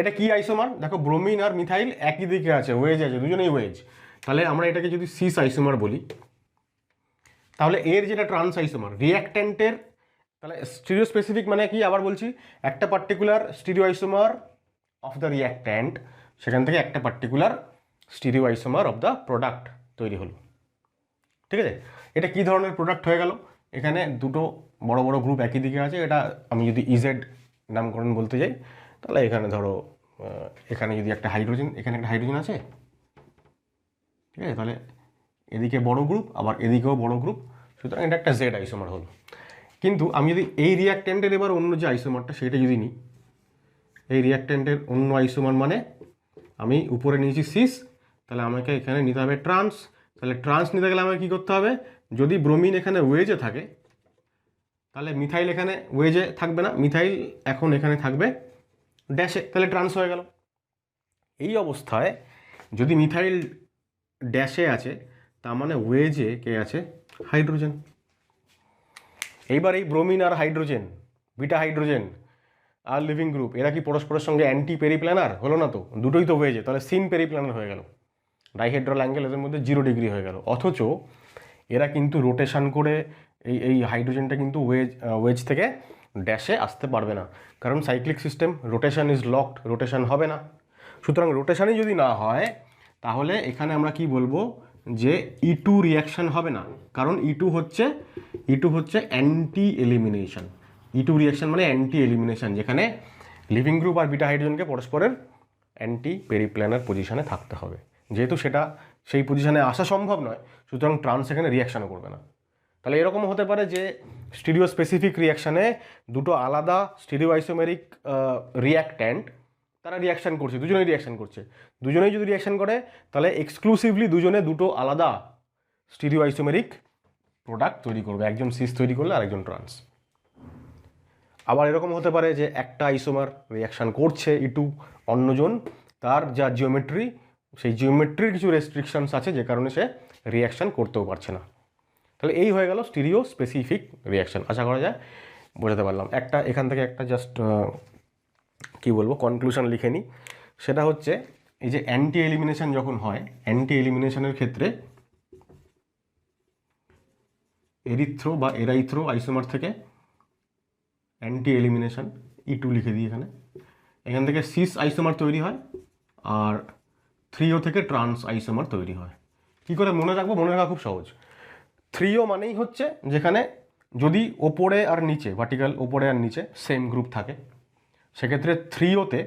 এটা কি আইসোমার, দেখো ব্রোমিন আর মিথাইল একই দিকে আছে, ওয়েজ আছে, দুজনেই ওয়েজ। তাহলে আমরা এটাকে যদি সিস আইসোমার বলি, তাহলে এর যেটা ট্রান্স আইসোমার রিয়াক্ট্যান্টের, তাহলে স্টিরিও স্পেসিফিক মানে কি আবার বলছি, একটা particular stereo isomer of the reactant, সেখান থেকে একটা particular stereo isomer of the product তৈরি হলো। ঠিক আছে, এটা কি ধরনের প্রোডাক্ট হয়ে গেল, এখানে দুটো বড় বড় গ্রুপ একই দিকে আছে, এটা আমি যদি ইজেড নামকরণ বলতে যাই তাহলে এখানে ধরো এখানে যদি একটা হাইড্রোজেন, এখানে একটা হাইড্রোজেন আছে, ঠিক আছে, তাহলে এদিকে বড় গ্রুপ আবার এদিকেও বড় গ্রুপ, সুতরাং এটা একটা জেড আইসোমার হলো। কিন্তু আমি যদি এই রিয়াক্ট্যান্টের এবার অন্য যে আইসোমারটা সেটা যদি নিই, এই রিয়াক্ট্যান্টের অন্য আইসোমার মানে আমি উপরে নিয়েছি সিস, তাহলে আমাকে এখানে নিতে হবে ট্রান্স। তাহলে ট্রান্স নিতে গেলে আমাকে কী করতে হবে, যদি ব্রোমিন এখানে ওয়েজে থাকে তাহলে মিথাইল এখানে ওয়েজে থাকবে না, মিথাইল এখন এখানে থাকবে ড্যাশে, তাহলে ট্রান্স হয়ে গেল। এই অবস্থায় যদি মিথাইল ড্যাশে আছে তার মানে ওয়েজে কে আছে, হাইড্রোজেন। এইবার এই ব্রোমিন আর হাইড্রোজেন, বিটা হাইড্রোজেন আর লিভিং গ্রুপ, এরা কি পরস্পরের সঙ্গে অ্যান্টি পেরিপ্ল্যানার হলো না? তো দুটোই তো ওয়েজে, তাহলে সিন পেরিপ্ল্যানার হয়ে গেল, ডাইহেড্রাল অ্যাঙ্গেল এদের মধ্যে 0 ডিগ্রি হয়ে গেল। অথচ এরা কিন্তু রোটেশন করে এই হাইড্রোজেনটা কিন্তু ওয়েজ থেকে ড্যাশে আসতে পারবে না, কারণ cyclic system, rotation is locked, rotation হবে না। সুতরাং রোটেশনই যদি না হয় তাহলে এখানে আমরা কি বলবো যে ইটু রিয়াকশান হবে না, কারণ ইটু হচ্ছে অ্যান্টি এলিমিনেশন। ইটু রিয়াকশান মানে অ্যান্টি এলিমিনেশন, যেখানে লিভিং গ্রুপ আর বিটা হাইড্রোজেনকে পরস্পরের অ্যান্টি পেরিপ্ল্যানার পজিশনে থাকতে হবে। যেহেতু সেটা সেই পজিশনে আসা সম্ভব নয়, সুতরাং ট্রান্স এখানে রিয়াকশানও করবে না। তাহলে এরকমও হতে পারে যে স্টিরিও স্পেসিফিক রিয়াকশানে দুটো আলাদা স্টিরিও আইসোমেরিক রিয়াক্ট্যান্ট তারা রিয়াকশান করছে, দুজনেই রিয়াকশান করছে। দুজনেই যদি রিয়াকশান করে তাহলে এক্সক্লুসিভলি দুজনে দুটো আলাদা স্টিরিও আইসোমেরিক প্রোডাক্ট তৈরি করবে, একজন সিস তৈরি করলে আরেকজন ট্রান্স। আবার এরকম হতে পারে যে একটা আইসোমার রিয়াকশান করছে ইটু, অন্যজন তার যা জিওমেট্রি সেই জিওমেট্রির কিছু রেস্ট্রিকশনস আছে যে কারণে সে রিয়াকশান করতেও পারছে না। তাহলে এই হয়ে গেল স্টিরিও স্পেসিফিক রিয়াকশান। আশা করা যায় বোঝাতে পারলাম। একটা এখান থেকে একটা জাস্ট কী বলবো কনক্লুশন লিখে নিই, সেটা হচ্ছে এই যে অ্যান্টি এলিমিনেশন যখন হয়, অ্যান্টি এলিমিনেশনের ক্ষেত্রে এরিথ্রো বা এরাইথ্রো আইসোমার থেকে অ্যান্টি এলিমিনেশন E2 লিখে দিই এখান থেকে সিস আইসোমার তৈরি হয় আর 3O থেকে ট্রান্স আইসোমার তৈরি হয়। কী করে মনে রাখবো? মনে রাখা খুব সহজ। 3O মানেই হচ্ছে যেখানে যদি ওপরে আর নিচে ভার্টিক্যাল ওপরে আর নিচে সেম গ্রুপ থাকে, সেক্ষেত্রে 3Oতে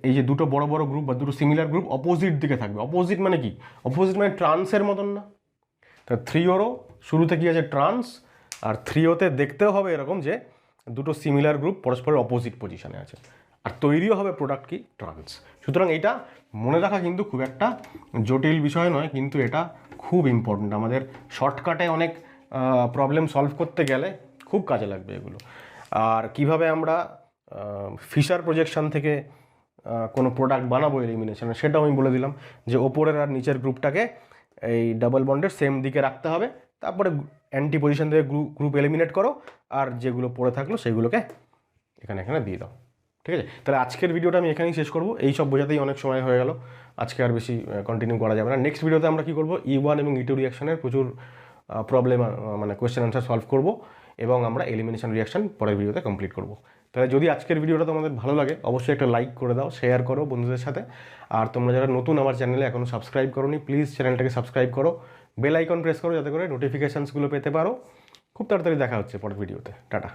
এই যে দুটো বড় বড় গ্রুপ বা দুটো সিমিলার গ্রুপ অপোজিট দিকে থাকবে। অপোজিট মানে কি? অপোজিট মানে ট্রান্সের মতন না। তা 3Oরও শুরুতে কি আছে? ট্রান্স। আর 3Oতে দেখতেও হবে এরকম যে দুটো সিমিলার গ্রুপ পরস্পরের অপোজিট পজিশনে আছে, আর তৈরিও হবে প্রোডাক্ট কি? ট্রান্স। সুতরাং এটা মনে রাখা কিন্তু খুব একটা জটিল বিষয় নয়, কিন্তু এটা খুব ইম্পর্ট্যান্ট। আমাদের শর্টকাটে অনেক প্রবলেম সলভ করতে গেলে খুব কাজে লাগবে এগুলো। আর কিভাবে আমরা ফিশার প্রজেকশন থেকে কোনো প্রোডাক্ট বানাবো এলিমিনেশনে, সেটাও আমি বলে দিলাম যে ওপরের আর নিচের গ্রুপটাকে এই ডাবল বন্ডের সেম দিকে রাখতে হবে, তারপরে অ্যান্টি পজিশন থেকে গ্রুপ এলিমিনেট করো, আর যেগুলো পড়ে থাকলো সেগুলোকে এখানে দিয়ে দাও। ঠিক আছে? তাহলে আজকের ভিডিওটা আমি এখানেই শেষ করবো। এই সব বোঝাতেই অনেক সময় হয়ে গেল, আজকে আর বেশি কন্টিনিউ করা যাবে না। নেক্সট ভিডিওতে আমরা কী করবো? E1 এবং E2 রিয়াকশানের প্রচুর প্রবলেম মানে কোয়েশ্চেন আনসার সলভ করবো, এবং আমরা এলিমিনেশন রিয়াকশান পরের ভিডিওতে কমপ্লিট করবো। তাহলে যদি আজকের ভিডিওটা তোমাদের ভালো লাগে অবশ্যই একটা লাইক করে দাও, শেয়ার করো বন্ধুদের সাথে। আর তোমরা যারা নতুন আমার চ্যানেলে এখনও সাবস্ক্রাইব করোনি, প্লিজ চ্যানেলটাকে সাবস্ক্রাইব করো, বেল আইকন প্রেস করো যাতে করে নোটিফিকেশানসগুলো পেতে পারো। খুব তাড়াতাড়ি দেখা হচ্ছে পরের ভিডিওতে। টাটা।